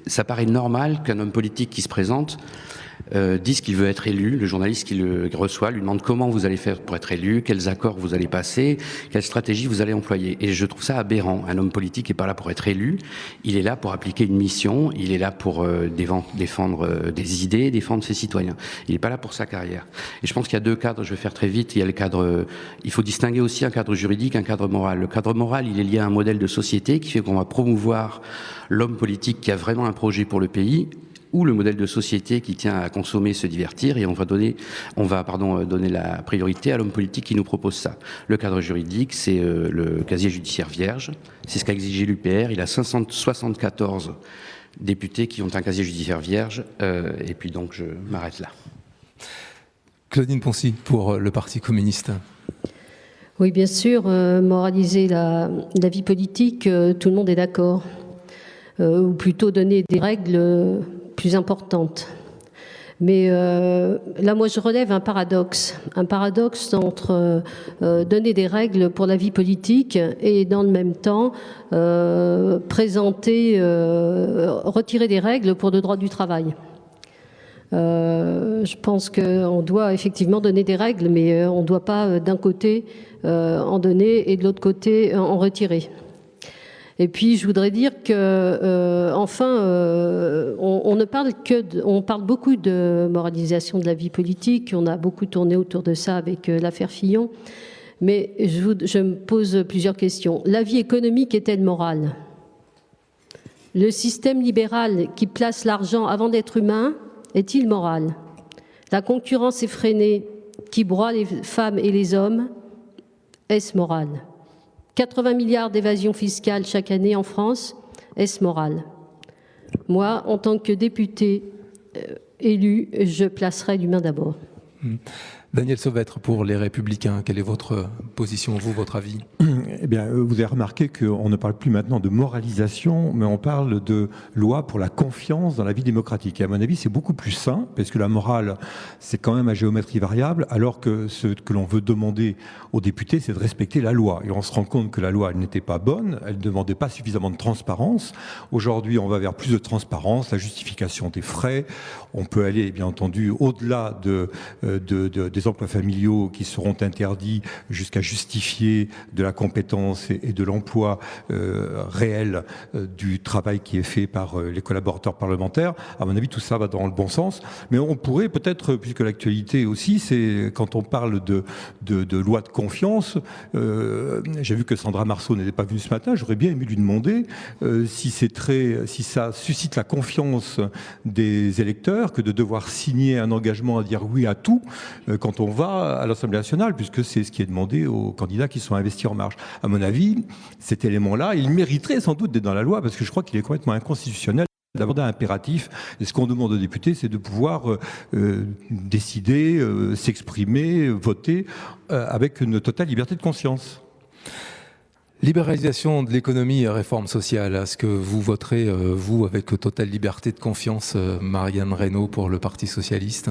ça paraît normal qu'un homme politique qui se présente dit ce qu'il veut être élu. Le journaliste qui le reçoit lui demande comment vous allez faire pour être élu, quels accords vous allez passer, quelle stratégie vous allez employer. Et je trouve ça aberrant. Un homme politique n'est pas là pour être élu, il est là pour appliquer une mission, il est là pour défendre des idées, défendre ses citoyens. Il n'est pas là pour sa carrière. Et je pense qu'il y a deux cadres, je vais faire très vite. Il y a le cadre, il faut distinguer aussi un cadre juridique, un cadre moral. Le cadre moral, il est lié à un modèle de société qui fait qu'on va promouvoir l'homme politique qui a vraiment un projet pour le pays, ou le modèle de société qui tient à consommer, se divertir, et on va donner la priorité à l'homme politique qui nous propose ça. Le cadre juridique, c'est le casier judiciaire vierge. C'est ce qu'a exigé l'UPR. Il a 574 députés qui ont un casier judiciaire vierge. Et puis donc, je m'arrête là. Claudine Poncy, pour le Parti communiste. Oui, bien sûr, moraliser la vie politique, tout le monde est d'accord. Ou plutôt donner des règles plus importantes. Mais là, moi, je relève un paradoxe entre donner des règles pour la vie politique et, dans le même temps, retirer des règles pour le droit du travail. Je pense qu'on doit effectivement donner des règles, mais on ne doit pas d'un côté en donner et de l'autre côté en retirer. Et puis je voudrais dire que on parle beaucoup de moralisation de la vie politique, on a beaucoup tourné autour de ça avec l'affaire Fillon, mais je me pose plusieurs questions. La vie économique est-elle morale ? Le système libéral qui place l'argent avant d'être humain est-il moral ? La concurrence effrénée qui broie les femmes et les hommes, est-ce moral ? 80 milliards d'évasion fiscale chaque année en France, est-ce moral ? Moi, en tant que député élu, je placerai l'humain d'abord. Daniel Sauvêtre, pour les Républicains, quelle est votre position, votre avis ? Eh bien, vous avez remarqué qu'on ne parle plus maintenant de moralisation, mais on parle de loi pour la confiance dans la vie démocratique. Et à mon avis, c'est beaucoup plus sain, parce que la morale, c'est quand même à géométrie variable, alors que ce que l'on veut demander aux députés, c'est de respecter la loi. Et on se rend compte que la loi, elle n'était pas bonne, elle ne demandait pas suffisamment de transparence. Aujourd'hui, on va vers plus de transparence, la justification des frais. On peut aller, bien entendu, au-delà des emplois familiaux qui seront interdits jusqu'à justifier de la compétence et de l'emploi réel du travail qui est fait par les collaborateurs parlementaires. À mon avis, tout ça va dans le bon sens. Mais on pourrait peut-être, puisque l'actualité aussi, c'est quand on parle de loi de confiance, j'ai vu que Sandra Marceau n'était pas venue ce matin, j'aurais bien aimé lui demander si ça suscite la confiance des électeurs que de devoir signer un engagement à dire oui à tout quand on va à l'Assemblée nationale, puisque c'est ce qui est demandé aux candidats qui sont investis en marche. À mon avis, cet élément-là, il mériterait sans doute d'être dans la loi, parce que je crois qu'il est complètement inconstitutionnel d'avoir un impératif. Et ce qu'on demande aux députés, c'est de pouvoir décider, s'exprimer, voter avec une totale liberté de conscience. Libéralisation de l'économie et réforme sociale, est-ce que vous voterez, vous, avec totale liberté de confiance, Marianne Reynaud, pour le Parti socialiste ?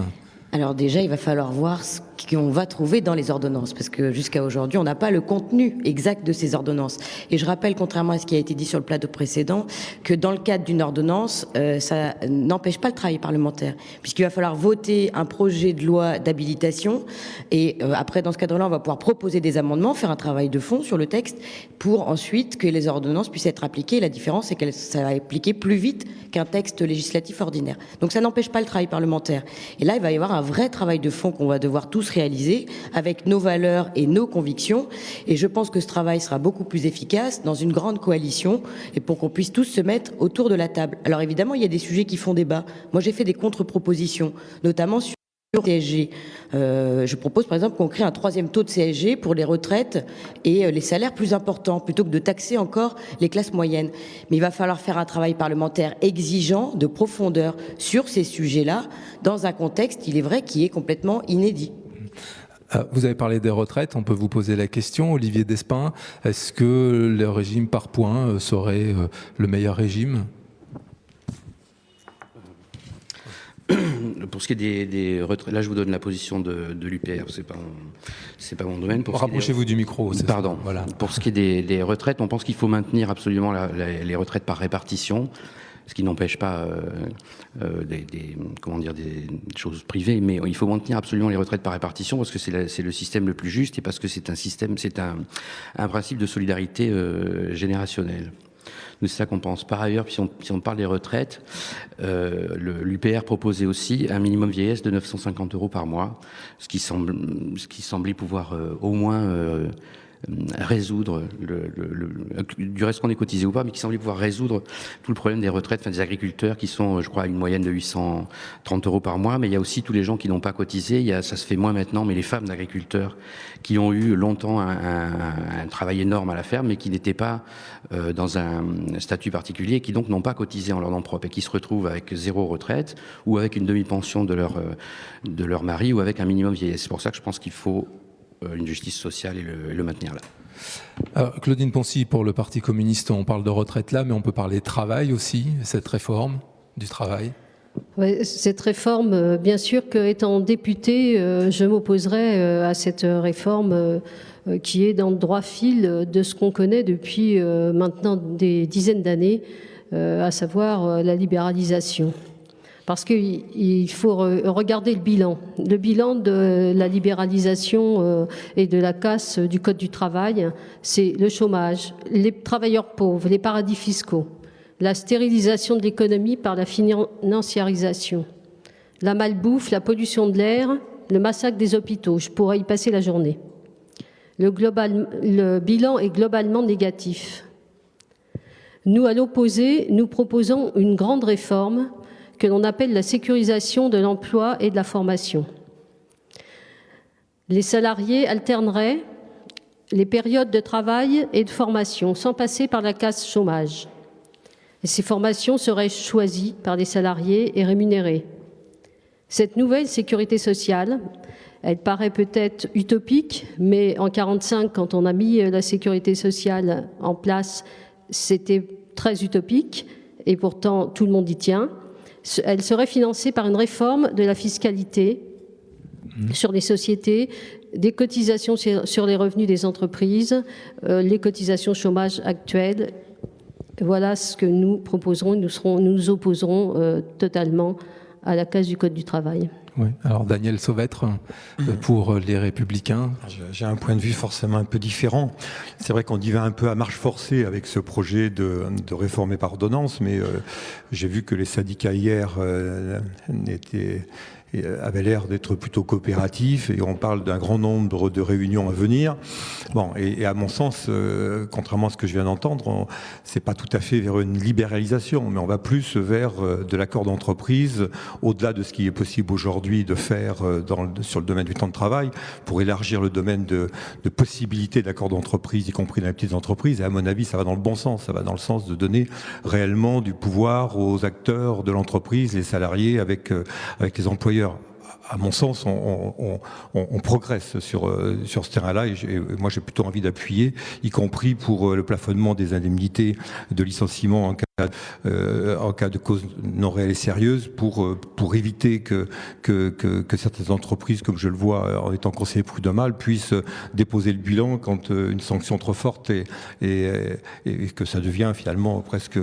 Alors déjà, il va falloir voir ce qu'on va trouver dans les ordonnances, parce que jusqu'à aujourd'hui, on n'a pas le contenu exact de ces ordonnances. Et je rappelle, contrairement à ce qui a été dit sur le plateau précédent, que dans le cadre d'une ordonnance, ça n'empêche pas le travail parlementaire, puisqu'il va falloir voter un projet de loi d'habilitation, et après, dans ce cadre-là, on va pouvoir proposer des amendements, faire un travail de fond sur le texte, pour ensuite que les ordonnances puissent être appliquées. La différence, c'est que ça va appliquer plus vite qu'un texte législatif ordinaire. Donc ça n'empêche pas le travail parlementaire. Et là, il va y avoir un vrai travail de fond qu'on va devoir tous réaliser avec nos valeurs et nos convictions. Et je pense que ce travail sera beaucoup plus efficace dans une grande coalition et pour qu'on puisse tous se mettre autour de la table. Alors évidemment, il y a des sujets qui font débat. Moi, j'ai fait des contre-propositions, notamment sur CSG. Je propose par exemple qu'on crée un 3e taux de CSG pour les retraites et les salaires plus importants, plutôt que de taxer encore les classes moyennes. Mais il va falloir faire un travail parlementaire exigeant, de profondeur, sur ces sujets-là, dans un contexte, il est vrai, qui est complètement inédit. Vous avez parlé des retraites, on peut vous poser la question, Olivier Despins, est-ce que le régime par points serait le meilleur régime ? Pour ce qui est des retraites, là je vous donne la position de l'UPR, c'est pas mon domaine. Rapprochez-vous du micro. Pardon. Voilà. Pour ce qui est des retraites, on pense qu'il faut maintenir absolument les retraites par répartition. ce qui n'empêche pas des choses privées, mais il faut maintenir absolument les retraites par répartition parce que c'est le système le plus juste et parce que c'est un principe de solidarité générationnelle. C'est ça qu'on pense. Par ailleurs, si on parle des retraites, l'UPR proposait aussi un minimum vieillesse de 950 € par mois, ce qui semblait pouvoir au moins résoudre du reste qu'on est cotisé ou pas, mais qui semblait pouvoir résoudre tout le problème des retraites, des agriculteurs qui sont, je crois, à une moyenne de 830 € par mois, mais il y a aussi tous les gens qui n'ont pas cotisé, ça se fait moins maintenant, mais les femmes d'agriculteurs qui ont eu longtemps un travail énorme à la ferme, mais qui n'étaient pas dans un statut particulier, et qui donc n'ont pas cotisé en leur nom propre, et qui se retrouvent avec 0 retraite, ou avec une demi-pension de leur mari, ou avec un minimum vieillesse. C'est pour ça que je pense qu'il faut une justice sociale et le maintenir là. Alors, Claudine Poncy, pour le Parti communiste, on parle de retraite là, mais on peut parler de travail aussi, cette réforme du travail. Ouais, cette réforme, bien sûr qu'étant députée, je m'opposerai à cette réforme qui est dans le droit fil de ce qu'on connaît depuis maintenant des dizaines d'années, à savoir la libéralisation. Parce qu'il faut regarder le bilan de la libéralisation et de la casse du Code du travail. C'est le chômage, les travailleurs pauvres, les paradis fiscaux, la stérilisation de l'économie par la financiarisation, la malbouffe, la pollution de l'air, le massacre des hôpitaux. Je pourrais y passer la journée. Le bilan est globalement négatif. Nous, à l'opposé, nous proposons une grande réforme que l'on appelle la sécurisation de l'emploi et de la formation. Les salariés alterneraient les périodes de travail et de formation sans passer par la case chômage. Et ces formations seraient choisies par les salariés et rémunérées. Cette nouvelle sécurité sociale, elle paraît peut-être utopique, mais en 1945, quand on a mis la sécurité sociale en place, c'était très utopique, et pourtant tout le monde y tient. Elle serait financée par une réforme de la fiscalité sur les sociétés, des cotisations sur les revenus des entreprises, les cotisations chômage actuelles. Voilà ce que nous proposerons. Nous nous opposerons totalement à la casse du Code du travail. Oui. Alors Daniel Sauvêtre, pour les Républicains. J'ai un point de vue forcément un peu différent. C'est vrai qu'on y va un peu à marche forcée avec ce projet de réforme par ordonnance, mais j'ai vu que les syndicats hier avait l'air d'être plutôt coopératif et on parle d'un grand nombre de réunions à venir. Bon, et à mon sens, contrairement à ce que je viens d'entendre, c'est pas tout à fait vers une libéralisation, mais on va plus vers de l'accord d'entreprise, au-delà de ce qui est possible aujourd'hui de faire sur le domaine du temps de travail, pour élargir le domaine de possibilités d'accords d'entreprise, y compris dans les petites entreprises. Et à mon avis, ça va dans le bon sens. Ça va dans le sens de donner réellement du pouvoir aux acteurs de l'entreprise, les salariés, avec les employeurs. À mon sens, on progresse sur ce terrain-là et moi j'ai plutôt envie d'appuyer, y compris pour le plafonnement des indemnités de licenciement en cas de cause non réelle et sérieuse pour éviter que certaines entreprises, comme je le vois en étant conseiller prud'homal, puissent déposer le bilan quand une sanction trop forte et que ça devient finalement presque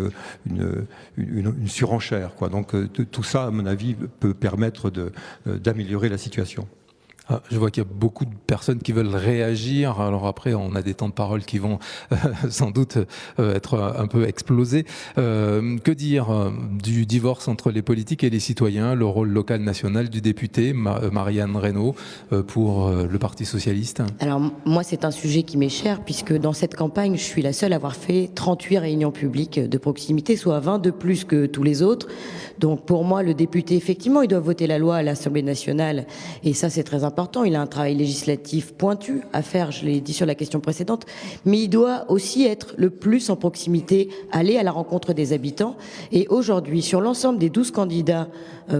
une surenchère, quoi. Donc tout ça, à mon avis, peut permettre d'améliorer la situation. Je vois qu'il y a beaucoup de personnes qui veulent réagir. Alors après, on a des temps de parole qui vont sans doute être un peu explosés. Que dire du divorce entre les politiques et les citoyens, le rôle local national du député Marianne Reynaud pour le Parti socialiste? Alors moi, c'est un sujet qui m'est cher puisque dans cette campagne, je suis la seule à avoir fait 38 réunions publiques de proximité, soit 20 de plus que tous les autres. Donc pour moi, le député, effectivement, il doit voter la loi à l'Assemblée nationale et ça, c'est très important. Il a un travail législatif pointu à faire, je l'ai dit sur la question précédente, mais il doit aussi être le plus en proximité, aller à la rencontre des habitants. Et aujourd'hui, sur l'ensemble des 12 candidats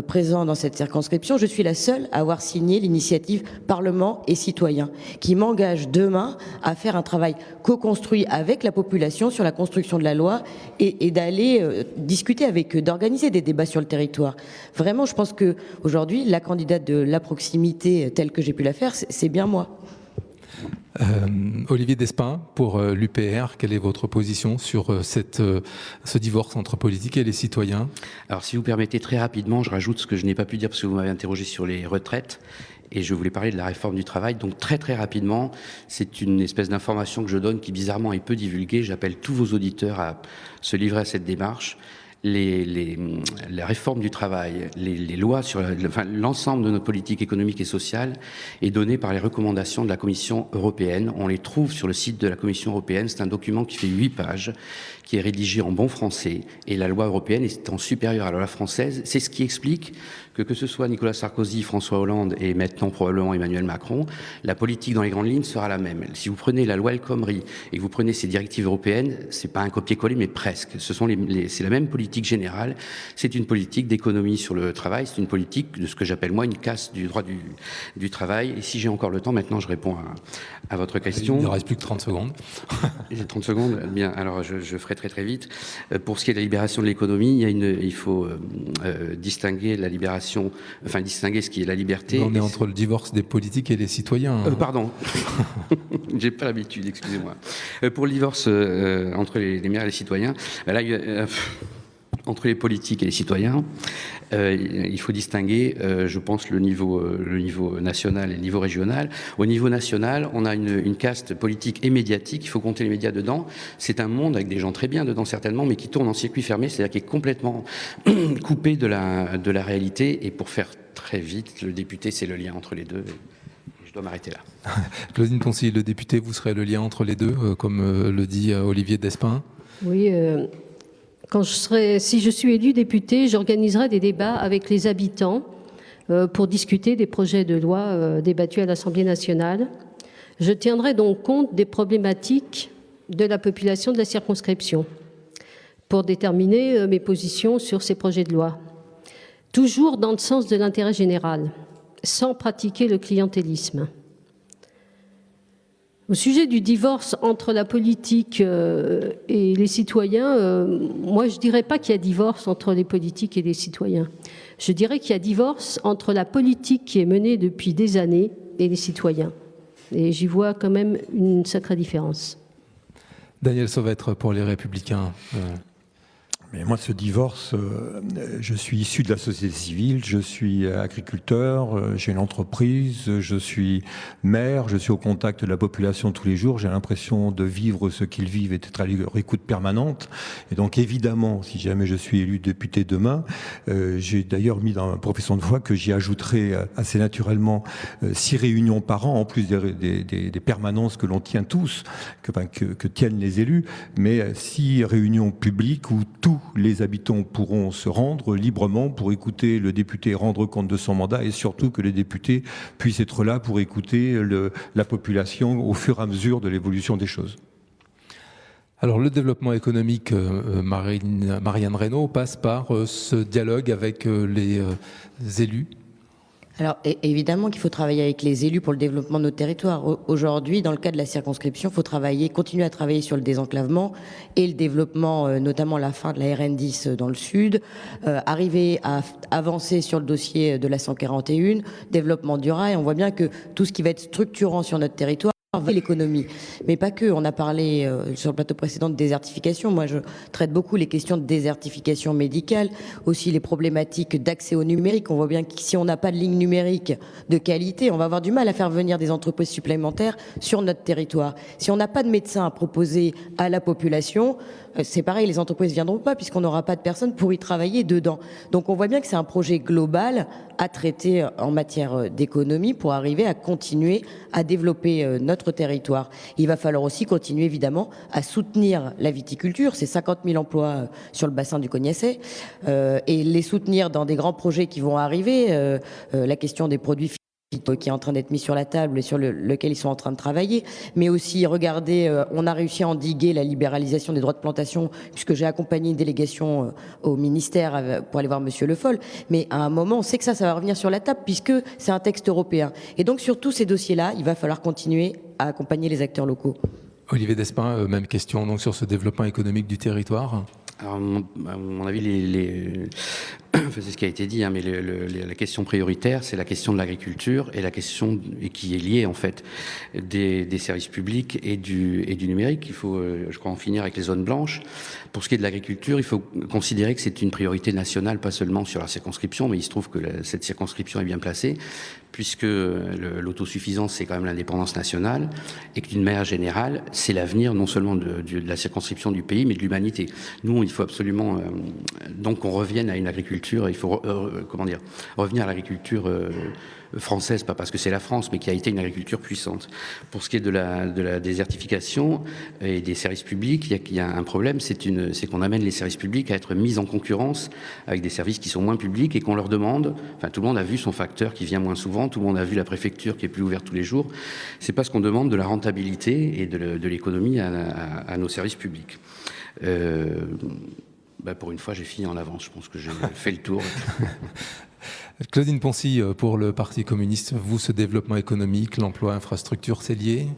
présents dans cette circonscription, je suis la seule à avoir signé l'initiative Parlement et citoyens, qui m'engage demain à faire un travail co-construit avec la population sur la construction de la loi et d'aller discuter avec eux, d'organiser des débats sur le territoire. Vraiment, je pense que aujourd'hui, la candidate de la proximité telle que j'ai pu la faire, c'est bien moi. Olivier Despins, pour l'UPR, quelle est votre position sur ce divorce entre politique et les citoyens? Alors, si vous permettez, très rapidement, je rajoute ce que je n'ai pas pu dire parce que vous m'avez interrogé sur les retraites. Et je voulais parler de la réforme du travail. Donc très très rapidement, c'est une espèce d'information que je donne qui bizarrement est peu divulguée. J'appelle tous vos auditeurs à se livrer à cette démarche. La réforme du travail, les lois sur l'ensemble de notre politique économique et sociale est donnée par les recommandations de la Commission européenne. On les trouve sur le site de la Commission européenne. C'est un document qui fait 8 pages, qui est rédigé en bon français. Et la loi européenne étant supérieure à la loi française, c'est ce qui explique que ce soit Nicolas Sarkozy, François Hollande et maintenant probablement Emmanuel Macron, la politique dans les grandes lignes sera la même. Si vous prenez la loi El Khomri et que vous prenez ces directives européennes, c'est pas un copier-coller, mais presque. C'est la même politique générale. C'est une politique d'économie sur le travail. C'est une politique de ce que j'appelle moi une casse du droit du travail. Et si j'ai encore le temps, maintenant je réponds à votre question. Il ne reste plus que 30 secondes. J'ai 30 secondes. Bien, alors je ferai très très vite. Pour ce qui est de la libération de l'économie, il faut distinguer la libération, distinguer ce qui est la liberté. On est entre le divorce des politiques et des citoyens. Pardon, j'ai pas l'habitude, excusez-moi. Pour le divorce entre les maires et les citoyens, là, entre les politiques et les citoyens, il faut distinguer, je pense, le niveau national et le niveau régional. Au niveau national, on a une caste politique et médiatique, il faut compter les médias dedans. C'est un monde avec des gens très bien dedans certainement, mais qui tourne en circuit fermé, c'est-à-dire qui est complètement coupé de la réalité. Et pour faire très vite, le député, c'est le lien entre les deux. Je dois m'arrêter là. Claudine Poncy, le député, vous serez le lien entre les deux, comme le dit Olivier Despins. Oui, si je suis élu député, j'organiserai des débats avec les habitants pour discuter des projets de loi débattus à l'Assemblée nationale. Je tiendrai donc compte des problématiques de la population de la circonscription pour déterminer mes positions sur ces projets de loi. Toujours dans le sens de l'intérêt général, sans pratiquer le clientélisme. Au sujet du divorce entre la politique et les citoyens, moi je ne dirais pas qu'il y a divorce entre les politiques et les citoyens. Je dirais qu'il y a divorce entre la politique qui est menée depuis des années et les citoyens. Et j'y vois quand même une sacrée différence. Daniel Sauvêtre pour les Républicains. Mais moi, ce divorce, je suis issu de la société civile, je suis agriculteur, j'ai une entreprise, je suis maire, je suis au contact de la population tous les jours, j'ai l'impression de vivre ce qu'ils vivent et d'être à leur écoute permanente. Et donc évidemment, si jamais je suis élu député demain, j'ai d'ailleurs mis dans ma profession de foi que j'y ajouterai assez naturellement 6 réunions par an, en plus des permanences que l'on tient tous, que tiennent les élus, mais 6 réunions publiques où tous les habitants pourront se rendre librement pour écouter le député rendre compte de son mandat et surtout que les députés puissent être là pour écouter la population au fur et à mesure de l'évolution des choses. Alors le développement économique, Marianne Reynaud, passe par ce dialogue avec les élus. Alors évidemment qu'il faut travailler avec les élus pour le développement de nos territoires. Aujourd'hui, dans le cas de la circonscription, il faut continuer à travailler sur le désenclavement et le développement, notamment la fin de la RN10 dans le sud, arriver à avancer sur le dossier de la 141, développement du rail. On voit bien que tout ce qui va être structurant sur notre territoire, l'économie, mais pas que. On a parlé sur le plateau précédent de désertification. Moi, je traite beaucoup les questions de désertification médicale, aussi les problématiques d'accès au numérique. On voit bien que si on n'a pas de ligne numérique de qualité, on va avoir du mal à faire venir des entreprises supplémentaires sur notre territoire. Si on n'a pas de médecins à proposer à la population, c'est pareil, les entreprises ne viendront pas puisqu'on n'aura pas de personnes pour y travailler dedans. Donc on voit bien que c'est un projet global à traiter en matière d'économie pour arriver à continuer à développer notre territoire. Il va falloir aussi continuer évidemment à soutenir la viticulture, c'est 50 000 emplois sur le bassin du Cognaçais, et les soutenir dans des grands projets qui vont arriver, la question des produits qui est en train d'être mis sur la table et sur lequel ils sont en train de travailler, mais aussi regardez, on a réussi à endiguer la libéralisation des droits de plantation puisque j'ai accompagné une délégation au ministère pour aller voir Monsieur Le Foll, mais à un moment on sait que ça va revenir sur la table puisque c'est un texte européen et donc sur tous ces dossiers-là il va falloir continuer à accompagner les acteurs locaux. Olivier Despins, même question donc sur ce développement économique du territoire. Alors, à mon avis, c'est ce qui a été dit, hein, mais la question prioritaire, c'est la question de l'agriculture et la question qui est liée en fait des services publics et du numérique. Il faut, je crois, en finir avec les zones blanches. Pour ce qui est de l'agriculture, il faut considérer que c'est une priorité nationale, pas seulement sur la circonscription, mais il se trouve que cette circonscription est bien placée, puisque l'autosuffisance, c'est quand même l'indépendance nationale, et que d'une manière générale, c'est l'avenir non seulement de la circonscription du pays, mais de l'humanité. Nous, il faut absolument donc qu'on revienne à une agriculture, il faut revenir à l'agriculture française, pas parce que c'est la France, mais qui a été une agriculture puissante. Pour ce qui est de la désertification et des services publics, il y a un problème, c'est qu'on amène les services publics à être mis en concurrence avec des services qui sont moins publics et qu'on leur demande, enfin tout le monde a vu son facteur qui vient moins souvent, tout le monde a vu la préfecture qui est plus ouverte tous les jours, c'est parce qu'on demande de la rentabilité et de l'économie à nos services publics. Pour une fois, j'ai fini en avance, je pense que j'ai fait le tour. Claudine Poncy, pour le Parti communiste, vous, ce développement économique, l'emploi, infrastructure, c'est lié ?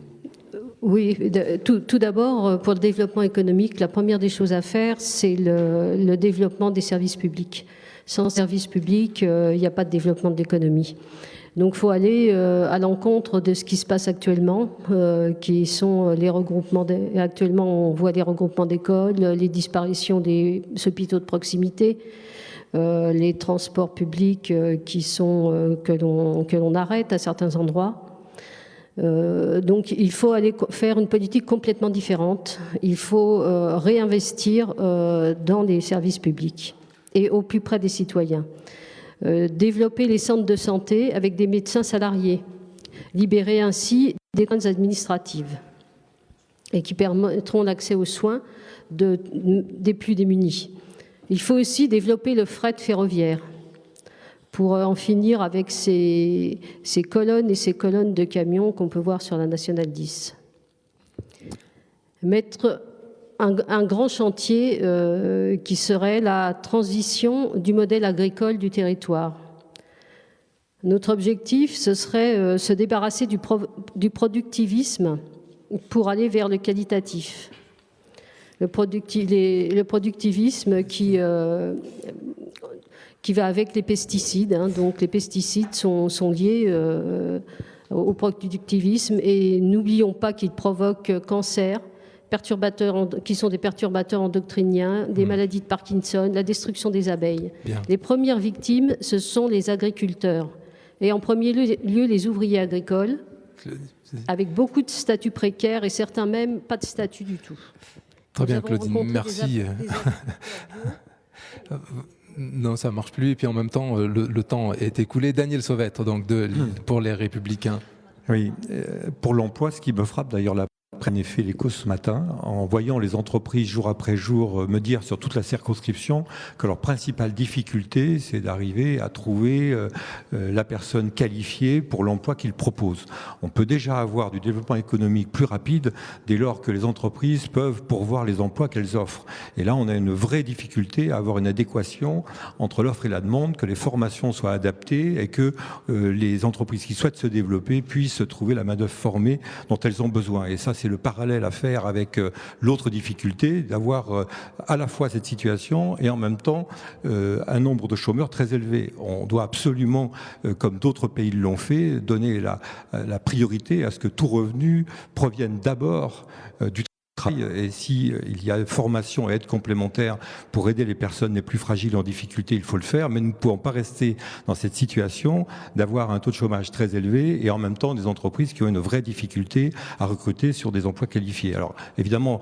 Oui, tout d'abord, pour le développement économique, la première des choses à faire, c'est le développement des services publics. Sans services publics, il n'y a pas de développement de l'économie. Donc il faut aller à l'encontre de ce qui se passe actuellement, qui sont les regroupements. Actuellement, on voit les regroupements d'écoles, les disparitions des hôpitaux de proximité, les transports publics que l'on arrête à certains endroits. Donc il faut aller faire une politique complètement différente. Il faut réinvestir dans les services publics et au plus près des citoyens. Développer les centres de santé avec des médecins salariés, libérer ainsi des contraintes administratives et qui permettront l'accès aux soins des plus démunis. Il faut aussi développer le fret ferroviaire pour en finir avec ces colonnes et ces colonnes de camions qu'on peut voir sur la Nationale 10. Mettre un grand chantier qui serait la transition du modèle agricole du territoire. Notre objectif, ce serait se débarrasser du productivisme pour aller vers le qualitatif. Le productivisme qui va avec les pesticides. Donc les pesticides sont liés au productivisme et n'oublions pas qu'ils provoquent cancer, qui sont des perturbateurs endocriniens, des maladies de Parkinson, la destruction des abeilles. Bien. Les premières victimes, ce sont les agriculteurs. Et en premier lieu, les ouvriers agricoles, avec beaucoup de statuts précaires et certains même pas de statut du tout. Très bien, Claudine, merci. Non, ça ne marche plus. Et puis en même temps, le temps est écoulé. Daniel Sauvêtre, donc, pour les Républicains. Oui, pour l'emploi, ce qui me frappe d'ailleurs là, en effet l'écho ce matin, en voyant les entreprises jour après jour me dire sur toute la circonscription que leur principale difficulté, c'est d'arriver à trouver la personne qualifiée pour l'emploi qu'ils proposent. On peut déjà avoir du développement économique plus rapide dès lors que les entreprises peuvent pourvoir les emplois qu'elles offrent. Et là, on a une vraie difficulté à avoir une adéquation entre l'offre et la demande, que les formations soient adaptées et que les entreprises qui souhaitent se développer puissent trouver la main-d'œuvre formée dont elles ont besoin. Et ça, c'est le parallèle à faire avec l'autre difficulté d'avoir à la fois cette situation et en même temps un nombre de chômeurs très élevé. On doit absolument, comme d'autres pays l'ont fait, donner la priorité à ce que tout revenu provienne d'abord du travail. Et s'il y a formation et aide complémentaire pour aider les personnes les plus fragiles en difficulté, il faut le faire, mais nous ne pouvons pas rester dans cette situation d'avoir un taux de chômage très élevé et en même temps des entreprises qui ont une vraie difficulté à recruter sur des emplois qualifiés. Alors évidemment,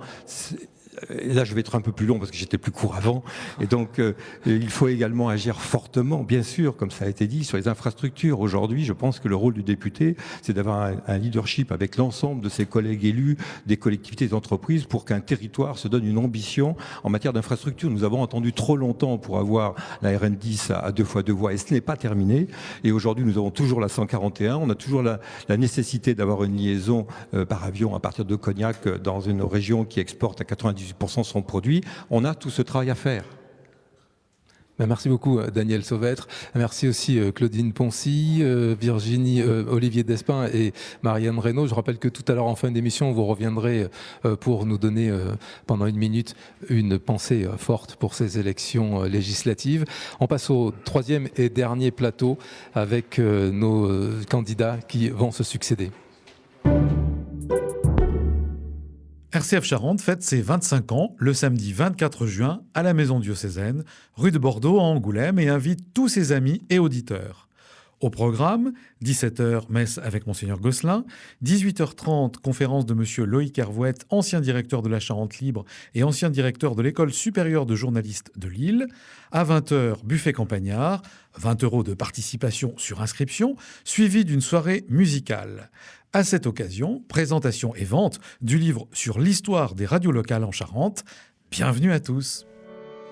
et là je vais être un peu plus long parce que j'étais plus court avant, et donc il faut également agir fortement, bien sûr, comme ça a été dit, sur les infrastructures. Aujourd'hui, je pense que le rôle du député, c'est d'avoir un leadership avec l'ensemble de ses collègues élus, des collectivités, des entreprises, pour qu'un territoire se donne une ambition en matière d'infrastructure. Nous avons attendu trop longtemps pour avoir la RN10 à 2 fois 2 voies, et ce n'est pas terminé. Et aujourd'hui, nous avons toujours la 141, on a toujours la nécessité d'avoir une liaison par avion à partir de Cognac dans une région qui exporte à 98% son produit. On a tout ce travail à faire. Merci beaucoup Daniel Sauvêtre. Merci aussi Claudine Poncy, Virginie, Olivier Despin et Marianne Reynaud. Je rappelle que tout à l'heure en fin d'émission, vous reviendrez pour nous donner pendant une minute une pensée forte pour ces élections législatives. On passe au troisième et dernier plateau avec nos candidats qui vont se succéder. RCF Charente fête ses 25 ans le samedi 24 juin à la Maison diocésaine, rue de Bordeaux à Angoulême, et invite tous ses amis et auditeurs. Au programme, 17h, messe avec Monseigneur Gosselin, 18h30, conférence de M. Loïc Hervouette, ancien directeur de la Charente Libre et ancien directeur de l'École supérieure de journalistes de Lille, à 20h, buffet campagnard, 20 € de participation sur inscription, suivi d'une soirée musicale. À cette occasion, présentation et vente du livre sur l'histoire des radios locales en Charente. Bienvenue à tous.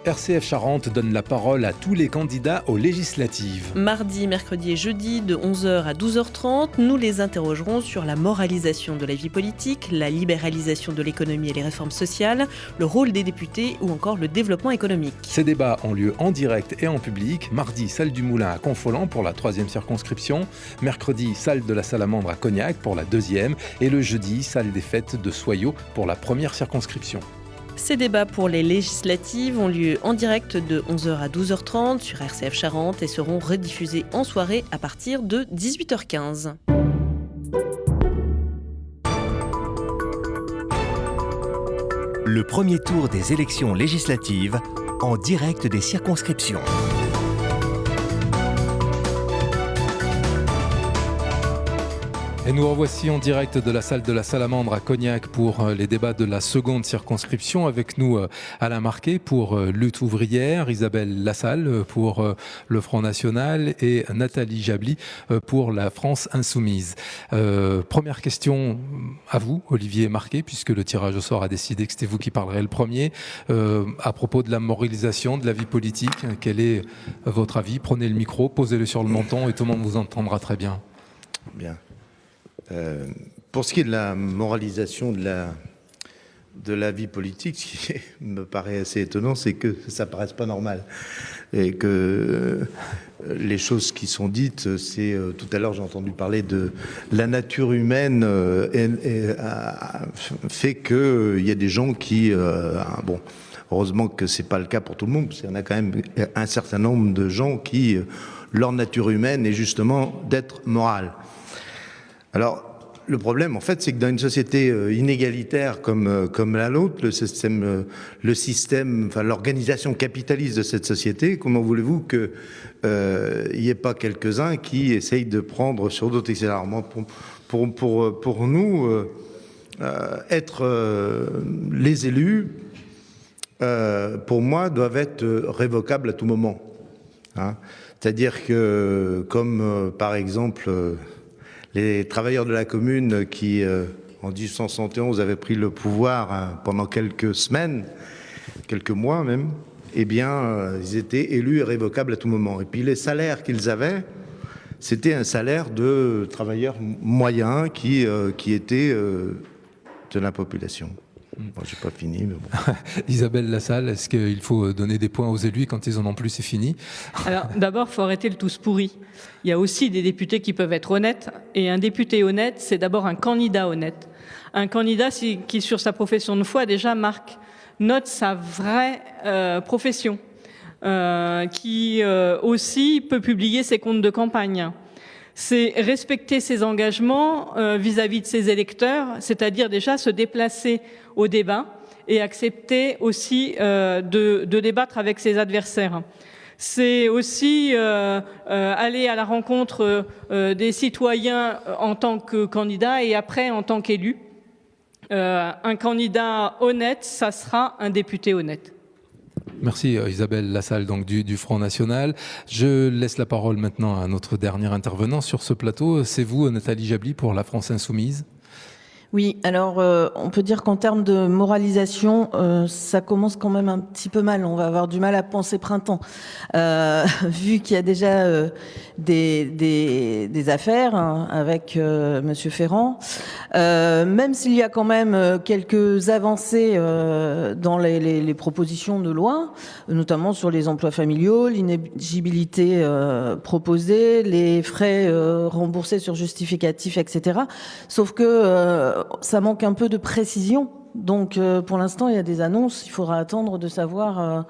RCF Charente donne la parole à tous les candidats aux législatives. Mardi, mercredi et jeudi, de 11h à 12h30, nous les interrogerons sur la moralisation de la vie politique, la libéralisation de l'économie et les réformes sociales, le rôle des députés ou encore le développement économique. Ces débats ont lieu en direct et en public. Mardi, salle du Moulin à Confolens pour la 3e circonscription. Mercredi, salle de la Salamandre à Cognac pour la 2e. Et le jeudi, salle des fêtes de Soyaux pour la 1re circonscription. Ces débats pour les législatives ont lieu en direct de 11h à 12h30 sur RCF Charente et seront rediffusés en soirée à partir de 18h15. Le premier tour des élections législatives en direct des circonscriptions. Et nous revoici en direct de la salle de la Salamandre à Cognac pour les débats de la 2e circonscription. Avec nous Alain Marquet pour Lutte ouvrière, Isabelle Lassalle pour le Front National et Nathalie Jably pour la France Insoumise. Première question à vous, Olivier Marquet, puisque le tirage au sort a décidé que c'était vous qui parlerez le premier. À propos de la moralisation de la vie politique, quel est votre avis? Prenez le micro, posez-le sur le menton et tout le monde vous entendra très bien. Bien. Pour ce qui est de la moralisation de la vie politique, ce qui me paraît assez étonnant, c'est que ça ne paraisse pas normal. Et que les choses qui sont dites, c'est tout à l'heure j'ai entendu parler de la nature humaine fait qu'il y a des gens qui... bon, heureusement que ce n'est pas le cas pour tout le monde, parce qu'il y en a quand même un certain nombre de gens qui, leur nature humaine est justement d'être morale. Alors, le problème, en fait, c'est que dans une société inégalitaire comme la nôtre, le système, enfin l'organisation capitaliste de cette société, comment voulez-vous qu'il n'y ait pas quelques-uns qui essayent de prendre sur d'autres, etc. Pour nous, être les élus, pour moi, doivent être révocables à tout moment. Hein. C'est-à-dire que, comme par exemple... les travailleurs de la commune qui, en 1871, avaient pris le pouvoir pendant quelques semaines, quelques mois même, eh bien, ils étaient élus et révocables à tout moment. Et puis les salaires qu'ils avaient, c'était un salaire de travailleurs moyens qui étaient de la population. Bon, j'ai pas fini, mais bon. Isabelle Lassalle, est-ce qu'il faut donner des points aux élus quand ils en ont plus, c'est fini? Alors, d'abord, il faut arrêter le tous pourri. Il y a aussi des députés qui peuvent être honnêtes. Et un député honnête, c'est d'abord un candidat honnête. Un candidat qui, sur sa profession de foi, déjà note sa vraie profession. Qui aussi peut publier ses comptes de campagne. C'est respecter ses engagements vis-à-vis de ses électeurs, c'est-à-dire déjà se déplacer au débat et accepter aussi de débattre avec ses adversaires. C'est aussi aller à la rencontre des citoyens en tant que candidat et après en tant qu'élu. Un candidat honnête, ça sera un député honnête. Merci Isabelle Lassalle donc du Front National. Je laisse la parole maintenant à notre dernier intervenant sur ce plateau. C'est vous, Nathalie Jably, pour la France Insoumise. Oui, alors on peut dire qu'en termes de moralisation, ça commence quand même un petit peu mal. On va avoir du mal à penser printemps, vu qu'il y a déjà des affaires avec Monsieur Ferrand. Même s'il y a quand même quelques avancées dans les propositions de loi, notamment sur les emplois familiaux, l'inéligibilité proposée, les frais remboursés sur justificatif, etc. Sauf que ça manque un peu de précision. Donc pour l'instant, il y a des annonces. Il faudra attendre de savoir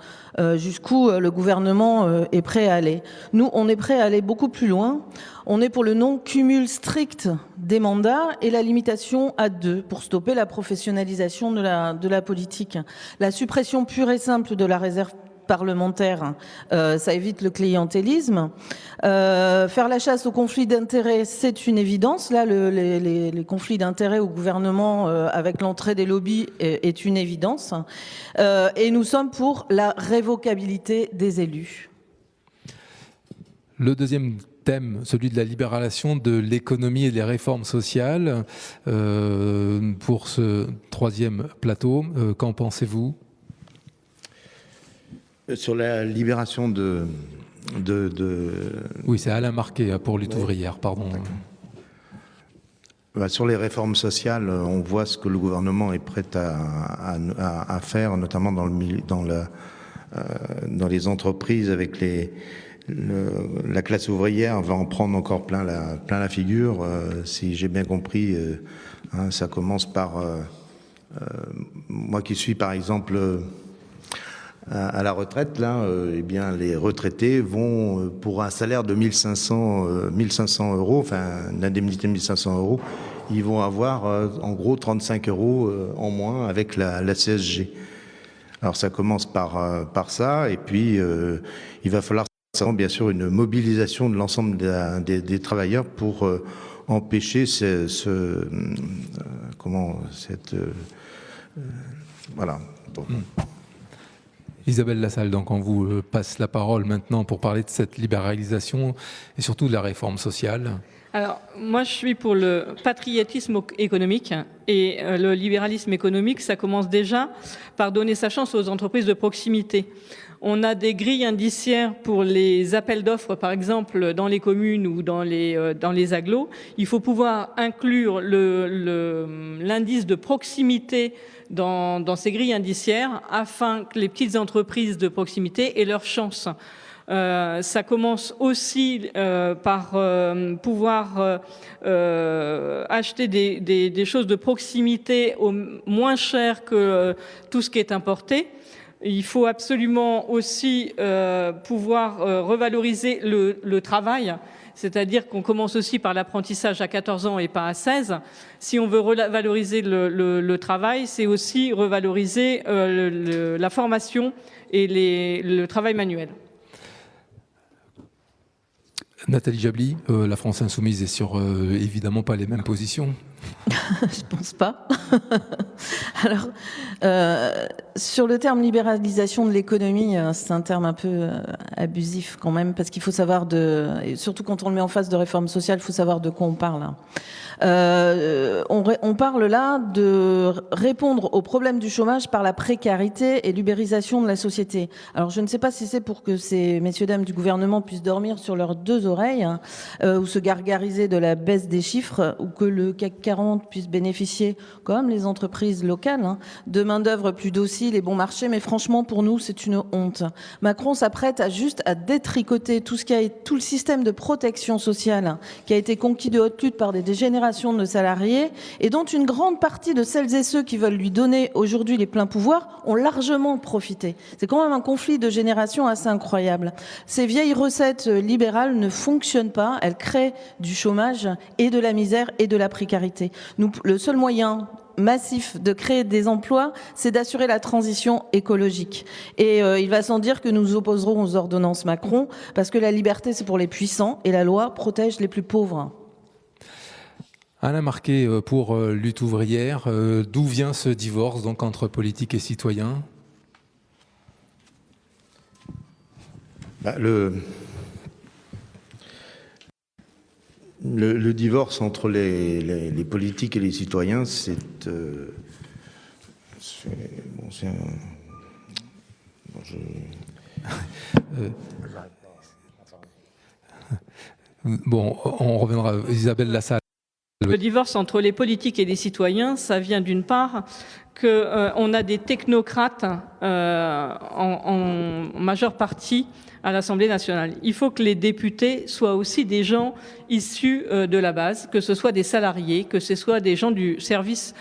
jusqu'où le gouvernement est prêt à aller. Nous, on est prêt à aller beaucoup plus loin. On est pour le non-cumul strict des mandats et la limitation à 2 pour stopper la professionnalisation de la politique. La suppression pure et simple de la réserve parlementaire, ça évite le clientélisme. Faire la chasse aux conflits d'intérêts, c'est une évidence. Là, les conflits d'intérêts au gouvernement avec l'entrée des lobbies est une évidence. Et nous sommes pour la révocabilité des élus. Le deuxième thème, celui de la libéralisation de l'économie et des réformes sociales. Pour ce troisième plateau, qu'en pensez-vous ? Sur la libération de... Oui, c'est Alain Marquet pour Lutte ouvrière, pardon. Sur les réformes sociales, on voit ce que le gouvernement est prêt à faire, notamment dans les entreprises avec la classe ouvrière va en prendre encore plein la figure. Si j'ai bien compris, ça commence par... moi qui suis par exemple... à la retraite, là, eh bien, les retraités vont, pour un salaire de 1500 euros, enfin, une indemnité de 1500 euros, ils vont avoir, en gros, 35 euros en moins avec la CSG. Alors, ça commence par ça, et puis, il va falloir, bien sûr, une mobilisation de l'ensemble des travailleurs pour empêcher voilà. Bon. Isabelle Lassalle, donc on vous passe la parole maintenant pour parler de cette libéralisation et surtout de la réforme sociale. Alors, moi, je suis pour le patriotisme économique et le libéralisme économique, ça commence déjà par donner sa chance aux entreprises de proximité. On a des grilles indiciaires pour les appels d'offres, par exemple, dans les communes ou dans les agglos. Il faut pouvoir inclure l'indice de proximité dans ces grilles indiciaires afin que les petites entreprises de proximité aient leur chance. Ça commence aussi par pouvoir acheter des choses de proximité au moins cher que tout ce qui est importé. Il faut absolument aussi pouvoir revaloriser le travail. C'est-à-dire qu'on commence aussi par l'apprentissage à 14 ans et pas à 16. Si on veut revaloriser le travail, c'est aussi revaloriser la formation et le travail manuel. Nathalie Jably, la France Insoumise est sur évidemment pas les mêmes positions. Je pense pas. Alors, sur le terme libéralisation de l'économie, c'est un terme un peu abusif quand même, parce qu'il faut savoir et surtout quand on le met en face de réforme sociale, il faut savoir de quoi on parle. On parle là de répondre aux problèmes du chômage par la précarité et l'ubérisation de la société. Alors, je ne sais pas si c'est pour que ces messieurs dames du gouvernement puissent dormir sur leurs deux oreilles, ou se gargariser de la baisse des chiffres, ou que le CAC 40 puisse bénéficier, comme les entreprises locales, de main-d'œuvre plus docile et bon marché. Mais franchement, pour nous, c'est une honte. Macron s'apprête à détricoter tout le système de protection sociale qui a été conquis de haute lutte par des générations de salariés et dont une grande partie de celles et ceux qui veulent lui donner aujourd'hui les pleins pouvoirs ont largement profité. C'est quand même un conflit de générations assez incroyable. Ces vieilles recettes libérales ne fonctionnent pas. Elles créent du chômage et de la misère et de la précarité. Le seul moyen massif de créer des emplois, c'est d'assurer la transition écologique. Et il va sans dire que nous nous opposerons aux ordonnances Macron, parce que la liberté, c'est pour les puissants et la loi protège les plus pauvres. Alain Marquet pour Lutte ouvrière, d'où vient ce divorce donc entre politique et citoyen ? Le divorce entre les politiques et les citoyens, Bon, on reviendra. Isabelle Lassalle. Le divorce entre les politiques et les citoyens, ça vient d'une part qu'on a des technocrates en majeure partie à l'Assemblée nationale. Il faut que les députés soient aussi des gens issus de la base, que ce soit des salariés, que ce soit des gens du service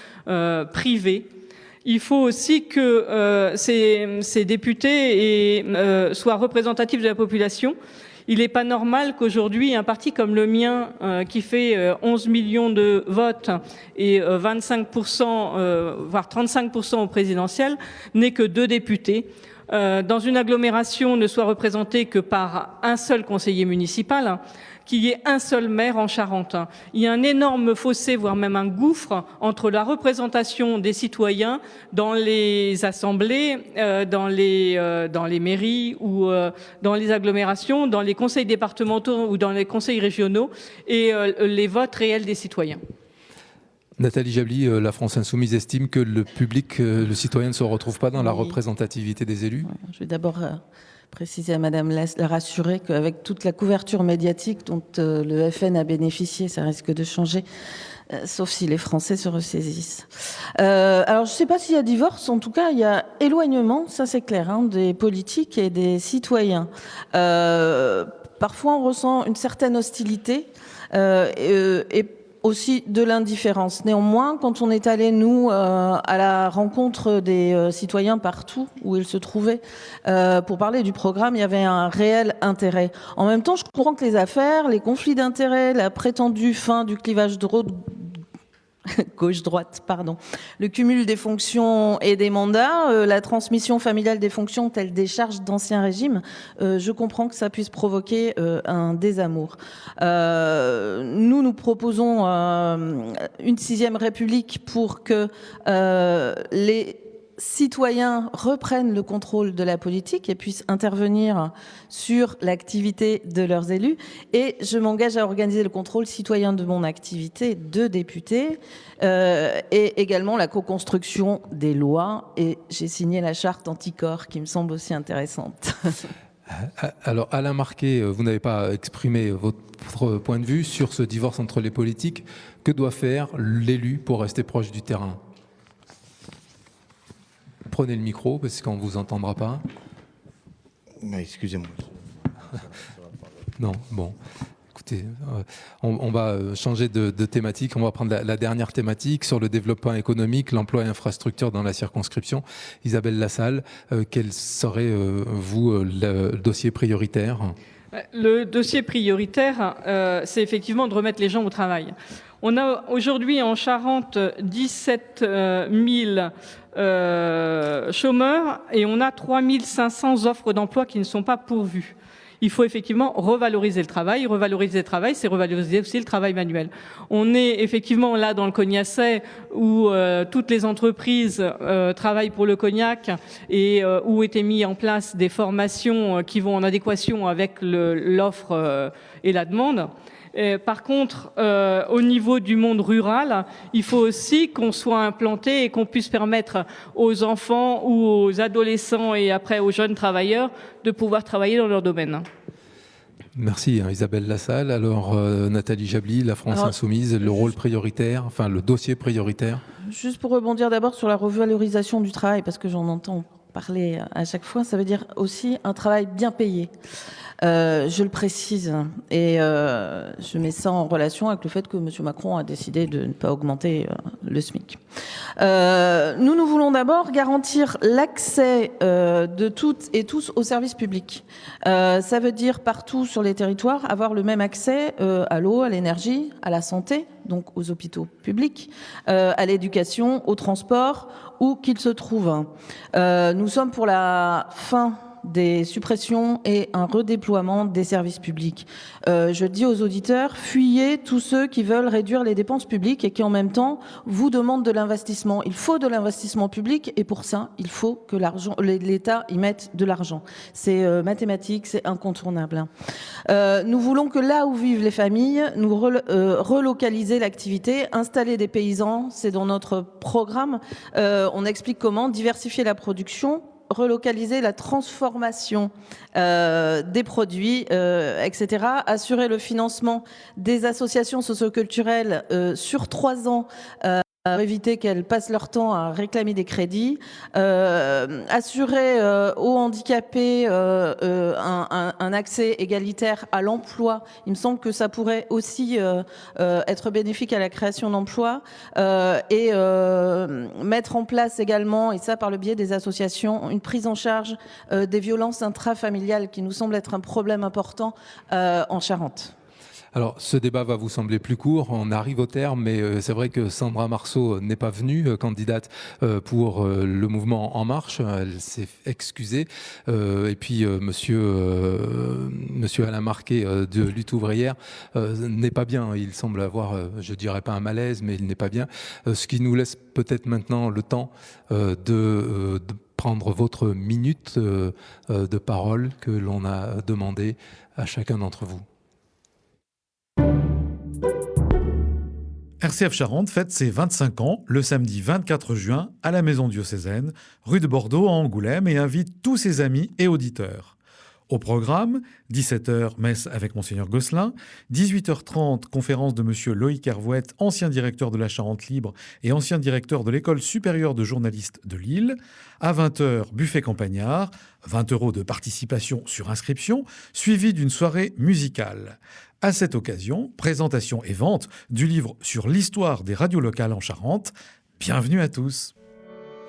privé. Il faut aussi que ces députés soient représentatifs de la population. Il n'est pas normal qu'aujourd'hui, un parti comme le mien, qui fait 11 millions de votes et 25%, voire 35% au présidentiel, n'ait que 2 députés. Dans une agglomération, ne soit représenté que par un seul conseiller municipal, qu'il y ait un seul maire en Charente. Il y a un énorme fossé, voire même un gouffre, entre la représentation des citoyens dans les assemblées, dans les mairies ou dans les agglomérations, dans les conseils départementaux ou dans les conseils régionaux, et les votes réels des citoyens. Nathalie Jably, la France Insoumise estime que le public, le citoyen ne se retrouve pas dans la représentativité des élus. Je vais d'abord préciser à Madame la rassurer qu'avec toute la couverture médiatique dont le FN a bénéficié, ça risque de changer, sauf si les Français se ressaisissent. Alors je ne sais pas s'il y a divorce, en tout cas il y a éloignement, ça c'est clair, hein, des politiques et des citoyens. Parfois on ressent une certaine hostilité et aussi de l'indifférence. Néanmoins, quand on est allé, nous, à la rencontre des citoyens partout où ils se trouvaient pour parler du programme, il y avait un réel intérêt. En même temps, je comprends que les affaires, les conflits d'intérêts, la prétendue fin du clivage gauche-droite, pardon, le cumul des fonctions et des mandats, la transmission familiale des fonctions telles des charges d'ancien régime, je comprends que ça puisse provoquer un désamour. Nous proposons une 6e République pour que les citoyens reprennent le contrôle de la politique et puissent intervenir sur l'activité de leurs élus. Et je m'engage à organiser le contrôle citoyen de mon activité de député et également la co-construction des lois. Et j'ai signé la charte anticorps qui me semble aussi intéressante. Alors Alain Marquet, vous n'avez pas exprimé votre point de vue sur ce divorce entre les politiques. Que doit faire l'élu pour rester proche du terrain ? Prenez le micro, parce qu'on ne vous entendra pas. Excusez-moi. Non, bon. Écoutez, on va changer de thématique. On va prendre la dernière thématique sur le développement économique, l'emploi et l'infrastructure dans la circonscription. Isabelle Lassalle, quel serait, vous, le dossier prioritaire ? Le dossier prioritaire, c'est effectivement de remettre les gens au travail. On a aujourd'hui en Charente 17 000 chômeurs et on a 3 500 offres d'emploi qui ne sont pas pourvues. Il faut effectivement revaloriser le travail. Revaloriser le travail, c'est revaloriser aussi le travail manuel. On est effectivement là dans le Cognacais où toutes les entreprises travaillent pour le cognac et où étaient mis en place des formations qui vont en adéquation avec l'offre et la demande. Par contre, au niveau du monde rural, il faut aussi qu'on soit implanté et qu'on puisse permettre aux enfants ou aux adolescents et après aux jeunes travailleurs de pouvoir travailler dans leur domaine. Merci Isabelle Lassalle. Alors Nathalie Jably, la France Insoumise, le rôle prioritaire, enfin le dossier prioritaire. Juste pour rebondir d'abord sur la revalorisation du travail, parce que j'en entends parler à chaque fois, ça veut dire aussi un travail bien payé. Je le précise et je mets ça en relation avec le fait que M. Macron a décidé de ne pas augmenter le SMIC. Nous voulons d'abord garantir l'accès de toutes et tous aux services publics. Ça veut dire partout sur les territoires avoir le même accès à l'eau, à l'énergie, à la santé, donc aux hôpitaux publics, à l'éducation, au transport, où qu'ils se trouvent. Nous sommes pour la fin des suppressions et un redéploiement des services publics. Je dis aux auditeurs, fuyez tous ceux qui veulent réduire les dépenses publiques et qui en même temps vous demandent de l'investissement. Il faut de l'investissement public et pour ça, il faut que l'État y mette de l'argent. C'est mathématique, c'est incontournable. Nous voulons que là où vivent les familles, nous relocaliser l'activité, installer des paysans, c'est dans notre programme. On explique comment diversifier la production, relocaliser la transformation des produits, etc. Assurer le financement des associations socioculturelles sur 3 ans, pour éviter qu'elles passent leur temps à réclamer des crédits, assurer aux handicapés un accès égalitaire à l'emploi. Il me semble que ça pourrait aussi être bénéfique à la création d'emplois, et mettre en place également, et ça par le biais des associations, une prise en charge des violences intrafamiliales qui nous semble être un problème important en Charente. Alors, ce débat va vous sembler plus court, on arrive au terme, mais c'est vrai que Sandra Marceau n'est pas venue, candidate pour le mouvement En Marche, elle s'est excusée. Et puis, monsieur Alain Marquet de Lutte ouvrière n'est pas bien, il semble avoir, je dirais pas un malaise, mais il n'est pas bien. Ce qui nous laisse peut-être maintenant le temps de prendre votre minute de parole que l'on a demandé à chacun d'entre vous. RCF Charente fête ses 25 ans le samedi 24 juin à la Maison diocésaine, rue de Bordeaux à Angoulême, et invite tous ses amis et auditeurs. Au programme, 17h, messe avec Monseigneur Gosselin, 18h30, conférence de M. Loïc Hervouette, ancien directeur de la Charente Libre et ancien directeur de l'École supérieure de journalistes de Lille, à 20h, buffet campagnard, 20 € de participation sur inscription, suivi d'une soirée musicale. À cette occasion, présentation et vente du livre sur l'histoire des radios locales en Charente. Bienvenue à tous.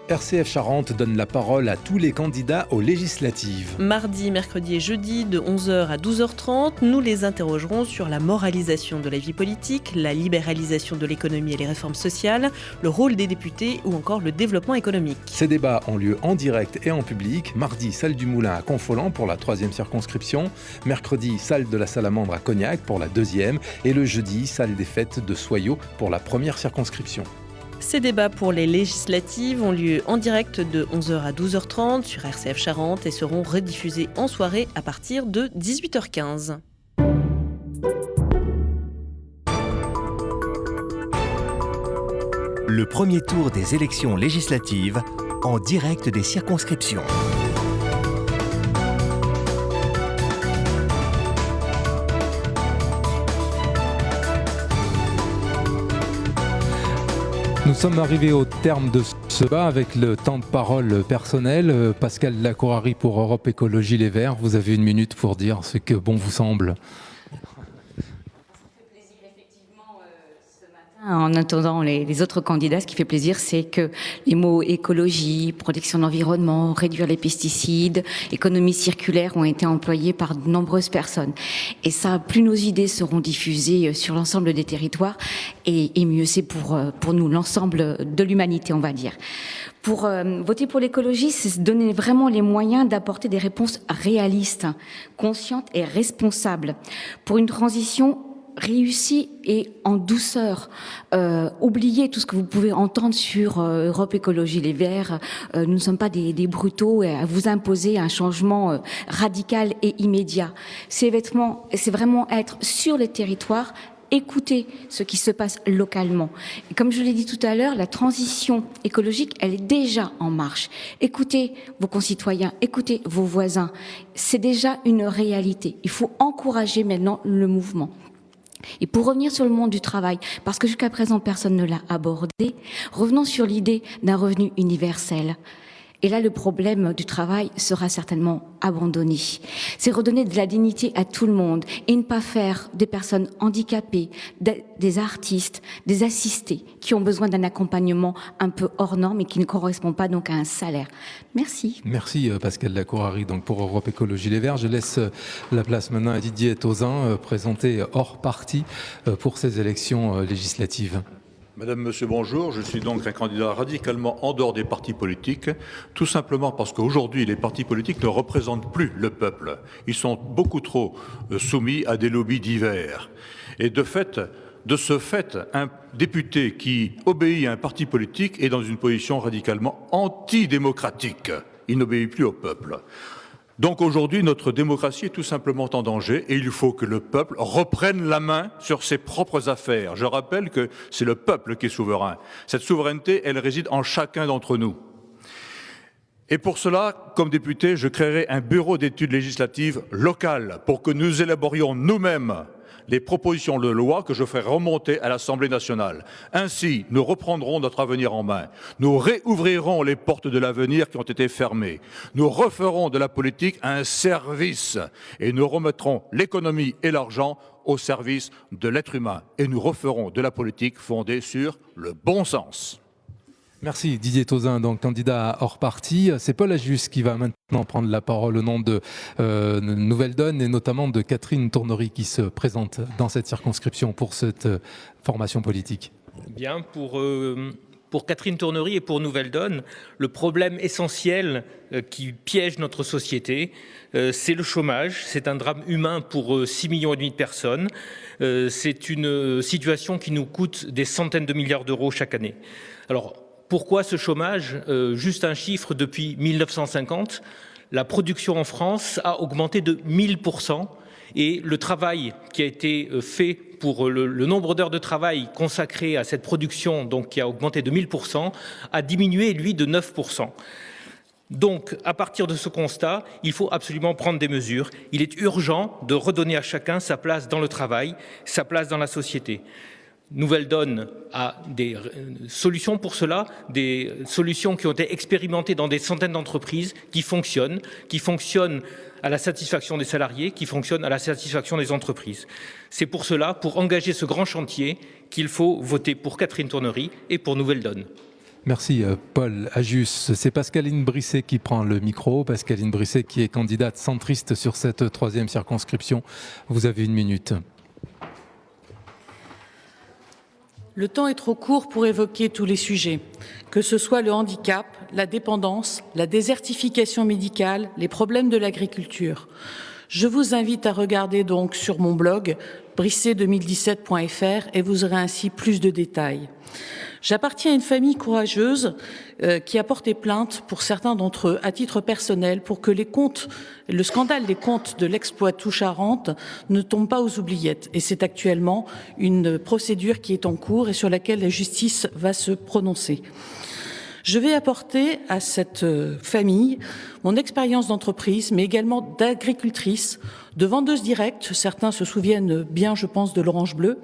RCF Charente donne la parole à tous les candidats aux législatives. Mardi, mercredi et jeudi, de 11h à 12h30, nous les interrogerons sur la moralisation de la vie politique, la libéralisation de l'économie et les réformes sociales, le rôle des députés ou encore le développement économique. Ces débats ont lieu en direct et en public. Mardi, salle du Moulin à Confolens pour la 3e circonscription. Mercredi, salle de la Salamandre à Cognac pour la 2e. Et le jeudi, salle des fêtes de Soyaux pour la 1re circonscription. Ces débats pour les législatives ont lieu en direct de 11h à 12h30 sur RCF Charente et seront rediffusés en soirée à partir de 18h15. Le premier tour des élections législatives en direct des circonscriptions. Nous sommes arrivés au terme de ce débat avec le temps de parole personnel. Pascal Lacourari pour Europe Écologie Les Verts, vous avez 1 minute pour dire ce que bon vous semble. En attendant les autres candidats, ce qui fait plaisir, c'est que les mots écologie, protection de l'environnement, réduire les pesticides, économie circulaire ont été employés par de nombreuses personnes. Et ça, plus nos idées seront diffusées sur l'ensemble des territoires, et mieux c'est pour nous, l'ensemble de l'humanité, on va dire. Pour voter pour l'écologie, c'est se donner vraiment les moyens d'apporter des réponses réalistes, conscientes et responsables pour une transition réussi et en douceur. Oubliez tout ce que vous pouvez entendre sur Europe Écologie Les Verts. Nous ne sommes pas des brutaux à vous imposer un changement radical et immédiat. C'est vraiment être sur les territoires, écouter ce qui se passe localement. Et comme je l'ai dit tout à l'heure, la transition écologique, elle est déjà en marche. Écoutez vos concitoyens, écoutez vos voisins. C'est déjà une réalité. Il faut encourager maintenant le mouvement. Et pour revenir sur le monde du travail, parce que jusqu'à présent personne ne l'a abordé, revenons sur l'idée d'un revenu universel. Et là, le problème du travail sera certainement abandonné. C'est redonner de la dignité à tout le monde et ne pas faire des personnes handicapées, des artistes, des assistés qui ont besoin d'un accompagnement un peu hors norme et qui ne correspond pas donc à un salaire. Merci. Merci Pascal Lacourari donc pour Europe Écologie Les Verts. Je laisse la place maintenant à Didier Tauzin, présenté hors parti pour ces élections législatives. Madame, Monsieur, bonjour. Je suis donc un candidat radicalement en dehors des partis politiques, tout simplement parce qu'aujourd'hui, les partis politiques ne représentent plus le peuple. Ils sont beaucoup trop soumis à des lobbies divers. Et de ce fait, un député qui obéit à un parti politique est dans une position radicalement antidémocratique. Il n'obéit plus au peuple. Donc aujourd'hui, notre démocratie est tout simplement en danger et il faut que le peuple reprenne la main sur ses propres affaires. Je rappelle que c'est le peuple qui est souverain. Cette souveraineté, elle réside en chacun d'entre nous. Et pour cela, comme député, je créerai un bureau d'études législatives locales pour que nous élaborions nous-mêmes les propositions de loi que je ferai remonter à l'Assemblée nationale. Ainsi, nous reprendrons notre avenir en main. Nous réouvrirons les portes de l'avenir qui ont été fermées. Nous referons de la politique un service et nous remettrons l'économie et l'argent au service de l'être humain. Et nous referons de la politique fondée sur le bon sens. Merci Didier Tauzin, donc candidat hors parti. C'est Paul Ajus qui va maintenant prendre la parole au nom de Nouvelle Donne et notamment de Catherine Tournery qui se présente dans cette circonscription pour cette formation politique. Bien, pour Catherine Tournery et pour Nouvelle Donne, le problème essentiel qui piège notre société, c'est le chômage. C'est un drame humain pour 6,5 millions de personnes. C'est une situation qui nous coûte des centaines de milliards d'euros chaque année. Alors, pourquoi ce chômage ? Juste un chiffre, depuis 1950, la production en France a augmenté de 1000% et le travail qui a été fait pour le nombre d'heures de travail consacré à cette production, donc qui a augmenté de 1000%, a diminué, lui, de 9%. Donc, à partir de ce constat, il faut absolument prendre des mesures. Il est urgent de redonner à chacun sa place dans le travail, sa place dans la société. Nouvelle Donne a des solutions pour cela, des solutions qui ont été expérimentées dans des centaines d'entreprises qui fonctionnent à la satisfaction des salariés, qui fonctionnent à la satisfaction des entreprises. C'est pour cela, pour engager ce grand chantier, qu'il faut voter pour Catherine Tournery et pour Nouvelle Donne. Merci Paul Ajus. C'est Pascaline Brisset qui prend le micro. Pascaline Brisset qui est candidate centriste sur cette 3e circonscription. Vous avez 1 minute. Le temps est trop court pour évoquer tous les sujets, que ce soit le handicap, la dépendance, la désertification médicale, les problèmes de l'agriculture. Je vous invite à regarder donc sur mon blog brisset2017.fr et vous aurez ainsi plus de détails. J'appartiens à une famille courageuse qui a porté plainte pour certains d'entre eux, à titre personnel, pour que le scandale des comptes de l'exploit Tout-Charente ne tombe pas aux oubliettes. Et c'est actuellement une procédure qui est en cours et sur laquelle la justice va se prononcer. Je vais apporter à cette famille mon expérience d'entreprise, mais également d'agricultrice, de vendeuse directe. Certains se souviennent bien, je pense, de l'Orange Bleu.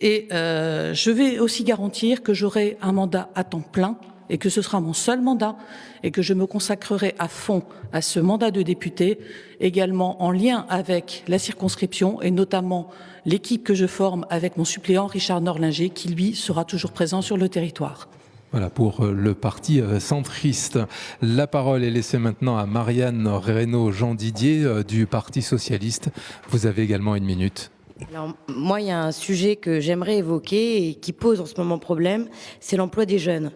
Et je vais aussi garantir que j'aurai un mandat à temps plein et que ce sera mon seul mandat et que je me consacrerai à fond à ce mandat de député, également en lien avec la circonscription et notamment l'équipe que je forme avec mon suppléant Richard Norlinger qui, lui, sera toujours présent sur le territoire. Voilà pour le parti centriste. La parole est laissée maintenant à Marianne Reynaud-Jean Didier du Parti socialiste. Vous avez également 1 minute. Alors, moi, il y a un sujet que j'aimerais évoquer et qui pose en ce moment problème, c'est l'emploi des jeunes.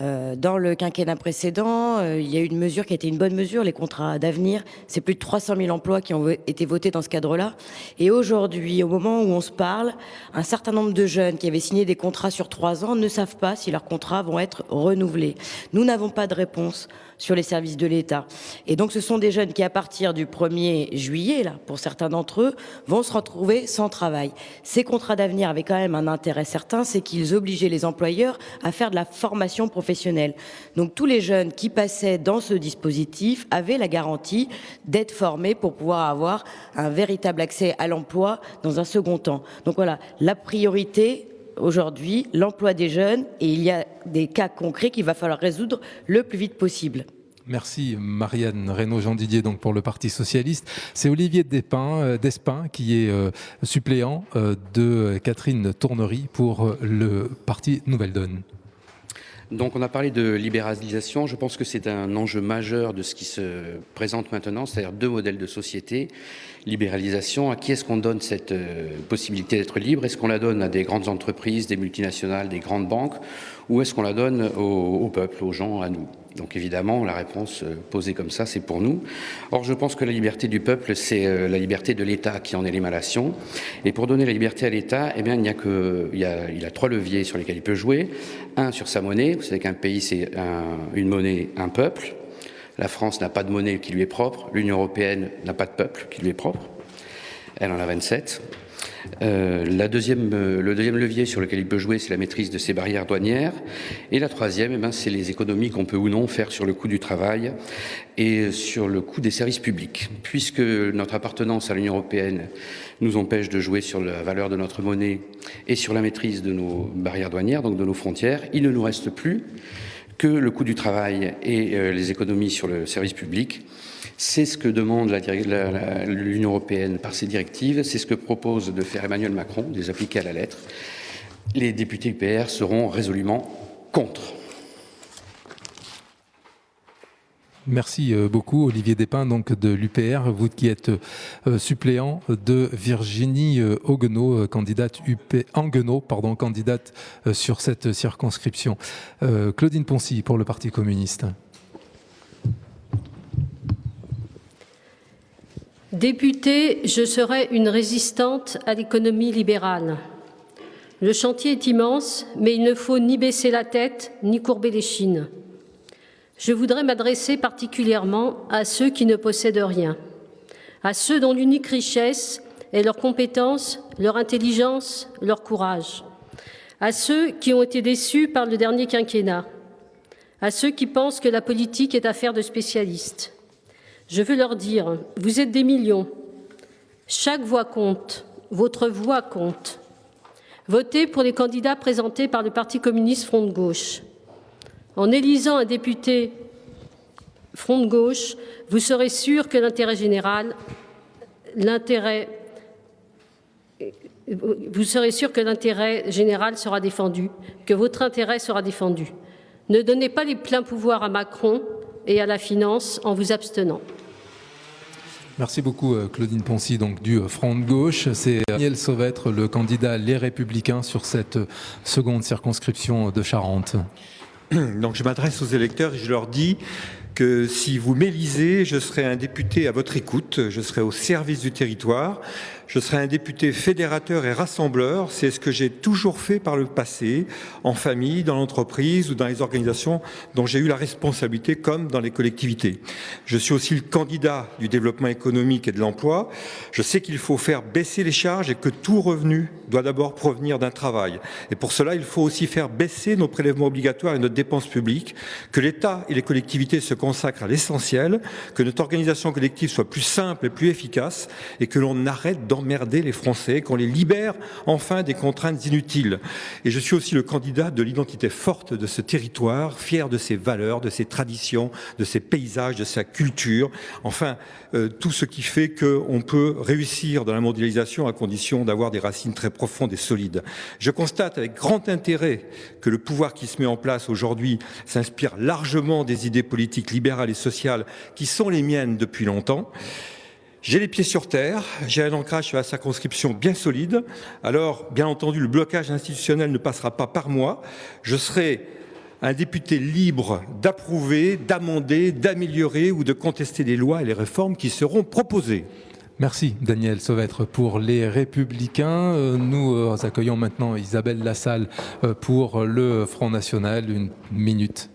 Dans le quinquennat précédent, il y a eu une mesure qui a été une bonne mesure, les contrats d'avenir. C'est plus de 300 000 emplois qui ont été votés dans ce cadre-là. Et aujourd'hui, au moment où on se parle, un certain nombre de jeunes qui avaient signé des contrats sur 3 ans ne savent pas si leurs contrats vont être renouvelés. Nous n'avons pas de réponse sur les services de l'État. Et donc, ce sont des jeunes qui, à partir du 1er juillet, là, pour certains d'entre eux, vont se retrouver sans travail. Ces contrats d'avenir avaient quand même un intérêt certain, c'est qu'ils obligeaient les employeurs à faire de la formation professionnelle. Donc, tous les jeunes qui passaient dans ce dispositif avaient la garantie d'être formés pour pouvoir avoir un véritable accès à l'emploi dans un second temps. Donc voilà, la priorité aujourd'hui, l'emploi des jeunes, et il y a des cas concrets qu'il va falloir résoudre le plus vite possible. Merci Marianne Reynaud-Jean Didier donc pour le Parti socialiste. C'est Olivier Despins qui est suppléant de Catherine Tournery pour le Parti Nouvelle Donne. Donc on a parlé de libéralisation, je pense que c'est un enjeu majeur de ce qui se présente maintenant, c'est-à-dire 2 modèles de société. Libéralisation, à qui est-ce qu'on donne cette possibilité d'être libre? Est-ce qu'on la donne à des grandes entreprises, des multinationales, des grandes banques, ou est-ce qu'on la donne au peuple, aux gens, à nous? Donc évidemment, la réponse posée comme ça, c'est pour nous. Or, je pense que la liberté du peuple, c'est la liberté de l'État qui en est l'émanation. Et pour donner la liberté à l'État, eh bien, il a 3 leviers sur lesquels il peut jouer. Un, sur sa monnaie. Vous savez qu'un pays, c'est une monnaie, un peuple. La France n'a pas de monnaie qui lui est propre. L'Union européenne n'a pas de peuple qui lui est propre. Elle en a 27. Le deuxième levier sur lequel il peut jouer, c'est la maîtrise de ses barrières douanières. Et la troisième, c'est les économies qu'on peut ou non faire sur le coût du travail et sur le coût des services publics. Puisque notre appartenance à l'Union européenne nous empêche de jouer sur la valeur de notre monnaie et sur la maîtrise de nos barrières douanières, donc de nos frontières, il ne nous reste plus que le coût du travail et les économies sur le service public. C'est ce que demande l'Union européenne par ses directives, c'est ce que propose de faire Emmanuel Macron, de les appliquer à la lettre. Les députés UPR seront résolument contre. Merci beaucoup Olivier Despins, donc de l'UPR, vous qui êtes suppléant de Virginie Anguenot, candidate candidate sur cette circonscription. Claudine Poncy pour le Parti communiste. Députée, je serai une résistante à l'économie libérale. Le chantier est immense, mais il ne faut ni baisser la tête, ni courber les chines. Je voudrais m'adresser particulièrement à ceux qui ne possèdent rien, à ceux dont l'unique richesse est leur compétence, leur intelligence, leur courage, à ceux qui ont été déçus par le dernier quinquennat, à ceux qui pensent que la politique est affaire de spécialistes. Je veux leur dire, vous êtes des millions. Chaque voix compte. Votre voix compte. Votez pour les candidats présentés par le Parti communiste Front de gauche. En élisant un député Front de gauche, vous serez sûr que l'intérêt général sera défendu, que votre intérêt sera défendu. Ne donnez pas les pleins pouvoirs à Macron et à la finance en vous abstenant. Merci beaucoup Claudine Poncy, donc du Front de gauche. C'est Daniel Sauvêtre, le candidat Les Républicains sur cette seconde circonscription de Charente. Donc je m'adresse aux électeurs et je leur dis que si vous m'élisez, je serai un député à votre écoute, je serai au service du territoire, je serai un député fédérateur et rassembleur. C'est ce que j'ai toujours fait par le passé, en famille, dans l'entreprise ou dans les organisations dont j'ai eu la responsabilité, comme dans les collectivités. Je suis aussi le candidat du développement économique et de l'emploi. Je sais qu'il faut faire baisser les charges et que tout revenu doit d'abord provenir d'un travail. Et pour cela, il faut aussi faire baisser nos prélèvements obligatoires et notre dépense publique, que l'État et les collectivités se consacrent à l'essentiel, que notre organisation collective soit plus simple et plus efficace et que l'on arrête d'emmerder les Français, qu'on les libère enfin des contraintes inutiles. Et je suis aussi le candidat de l'identité forte de ce territoire, fier de ses valeurs, de ses traditions, de ses paysages, de sa culture, enfin tout ce qui fait qu'on peut réussir dans la mondialisation à condition d'avoir des racines très profondes et solides. Je constate avec grand intérêt que le pouvoir qui se met en place aujourd'hui s'inspire largement des idées politiques libérales et sociales qui sont les miennes depuis longtemps. J'ai les pieds sur terre, j'ai un ancrage sur la circonscription bien solide. Alors, bien entendu, le blocage institutionnel ne passera pas par moi. Je serai un député libre d'approuver, d'amender, d'améliorer ou de contester les lois et les réformes qui seront proposées. Merci Daniel Sauvêtre pour Les Républicains. Nous accueillons maintenant Isabelle Lassalle pour le Front National. 1 minute.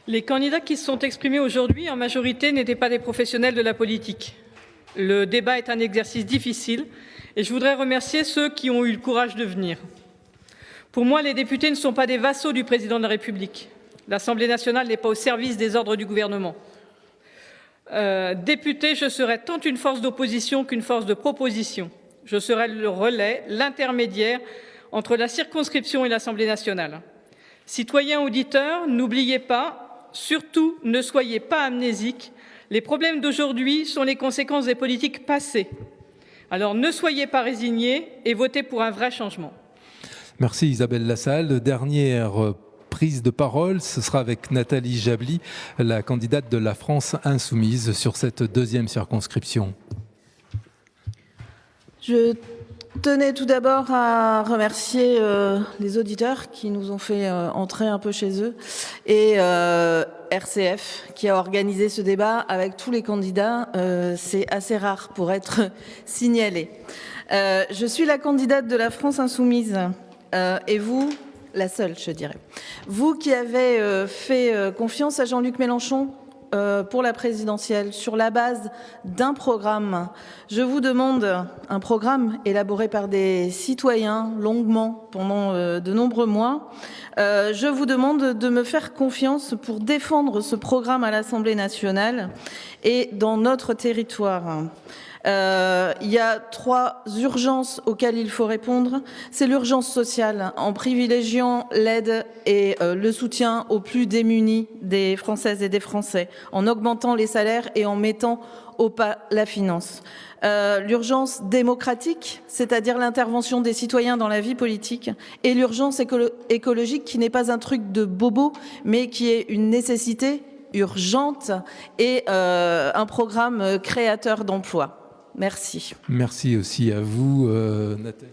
Les candidats qui se sont exprimés aujourd'hui, en majorité, n'étaient pas des professionnels de la politique. Le débat est un exercice difficile et je voudrais remercier ceux qui ont eu le courage de venir. Pour moi, les députés ne sont pas des vassaux du président de la République. L'Assemblée nationale n'est pas au service des ordres du gouvernement. Député, je serai tant une force d'opposition qu'une force de proposition. Je serai le relais, l'intermédiaire entre la circonscription et l'Assemblée nationale. Citoyens auditeurs, n'oubliez pas, surtout ne soyez pas amnésiques, les problèmes d'aujourd'hui sont les conséquences des politiques passées. Alors ne soyez pas résignés et votez pour un vrai changement. Merci Isabelle Lassalle. Dernière prise de parole. Ce sera avec Nathalie Jably, la candidate de la France Insoumise sur cette deuxième circonscription. Je tenais tout d'abord à remercier les auditeurs qui nous ont fait entrer un peu chez eux et RCF qui a organisé ce débat avec tous les candidats. C'est assez rare pour être signalé. Je suis la candidate de la France Insoumise et vous, la seule, je dirais. Vous qui avez fait confiance à Jean-Luc Mélenchon pour la présidentielle sur la base d'un programme. Je vous demande un programme élaboré par des citoyens longuement pendant de nombreux mois. Je vous demande de me faire confiance pour défendre ce programme à l'Assemblée nationale et dans notre territoire. Il y a 3 urgences auxquelles il faut répondre. C'est l'urgence sociale, en privilégiant l'aide et le soutien aux plus démunis des Françaises et des Français, en augmentant les salaires et en mettant au pas la finance. L'urgence démocratique, c'est-à-dire l'intervention des citoyens dans la vie politique, et l'urgence écologique, qui n'est pas un truc de bobo, mais qui est une nécessité urgente et un programme créateur d'emplois. Merci. Merci aussi à vous, Nathalie.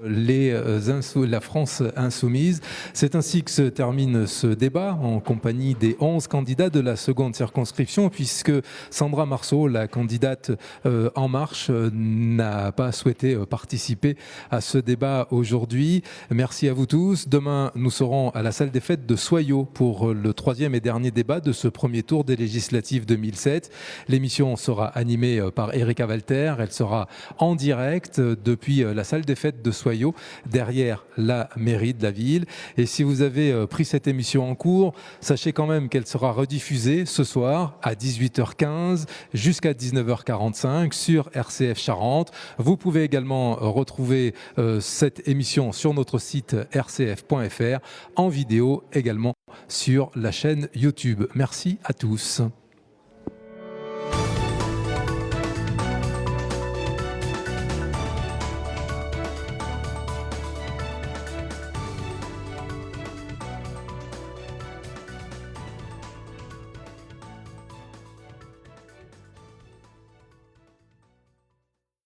La France Insoumise. C'est ainsi que se termine ce débat en compagnie des 11 candidats de la seconde circonscription, puisque Sandra Marceau, la candidate En Marche, n'a pas souhaité participer à ce débat aujourd'hui. Merci à vous tous. Demain, nous serons à la salle des fêtes de Soyaux pour le 3e et dernier débat de ce premier tour des législatives 2007. L'émission sera animée par Erika Walter. Elle sera en direct depuis la salle des fêtes de Soyaux, derrière la mairie de la ville. Et si vous avez pris cette émission en cours, sachez quand même qu'elle sera rediffusée ce soir à 18h15 jusqu'à 19h45 sur RCF Charente. Vous pouvez également retrouver cette émission sur notre site rcf.fr, en vidéo également sur la chaîne YouTube. Merci à tous.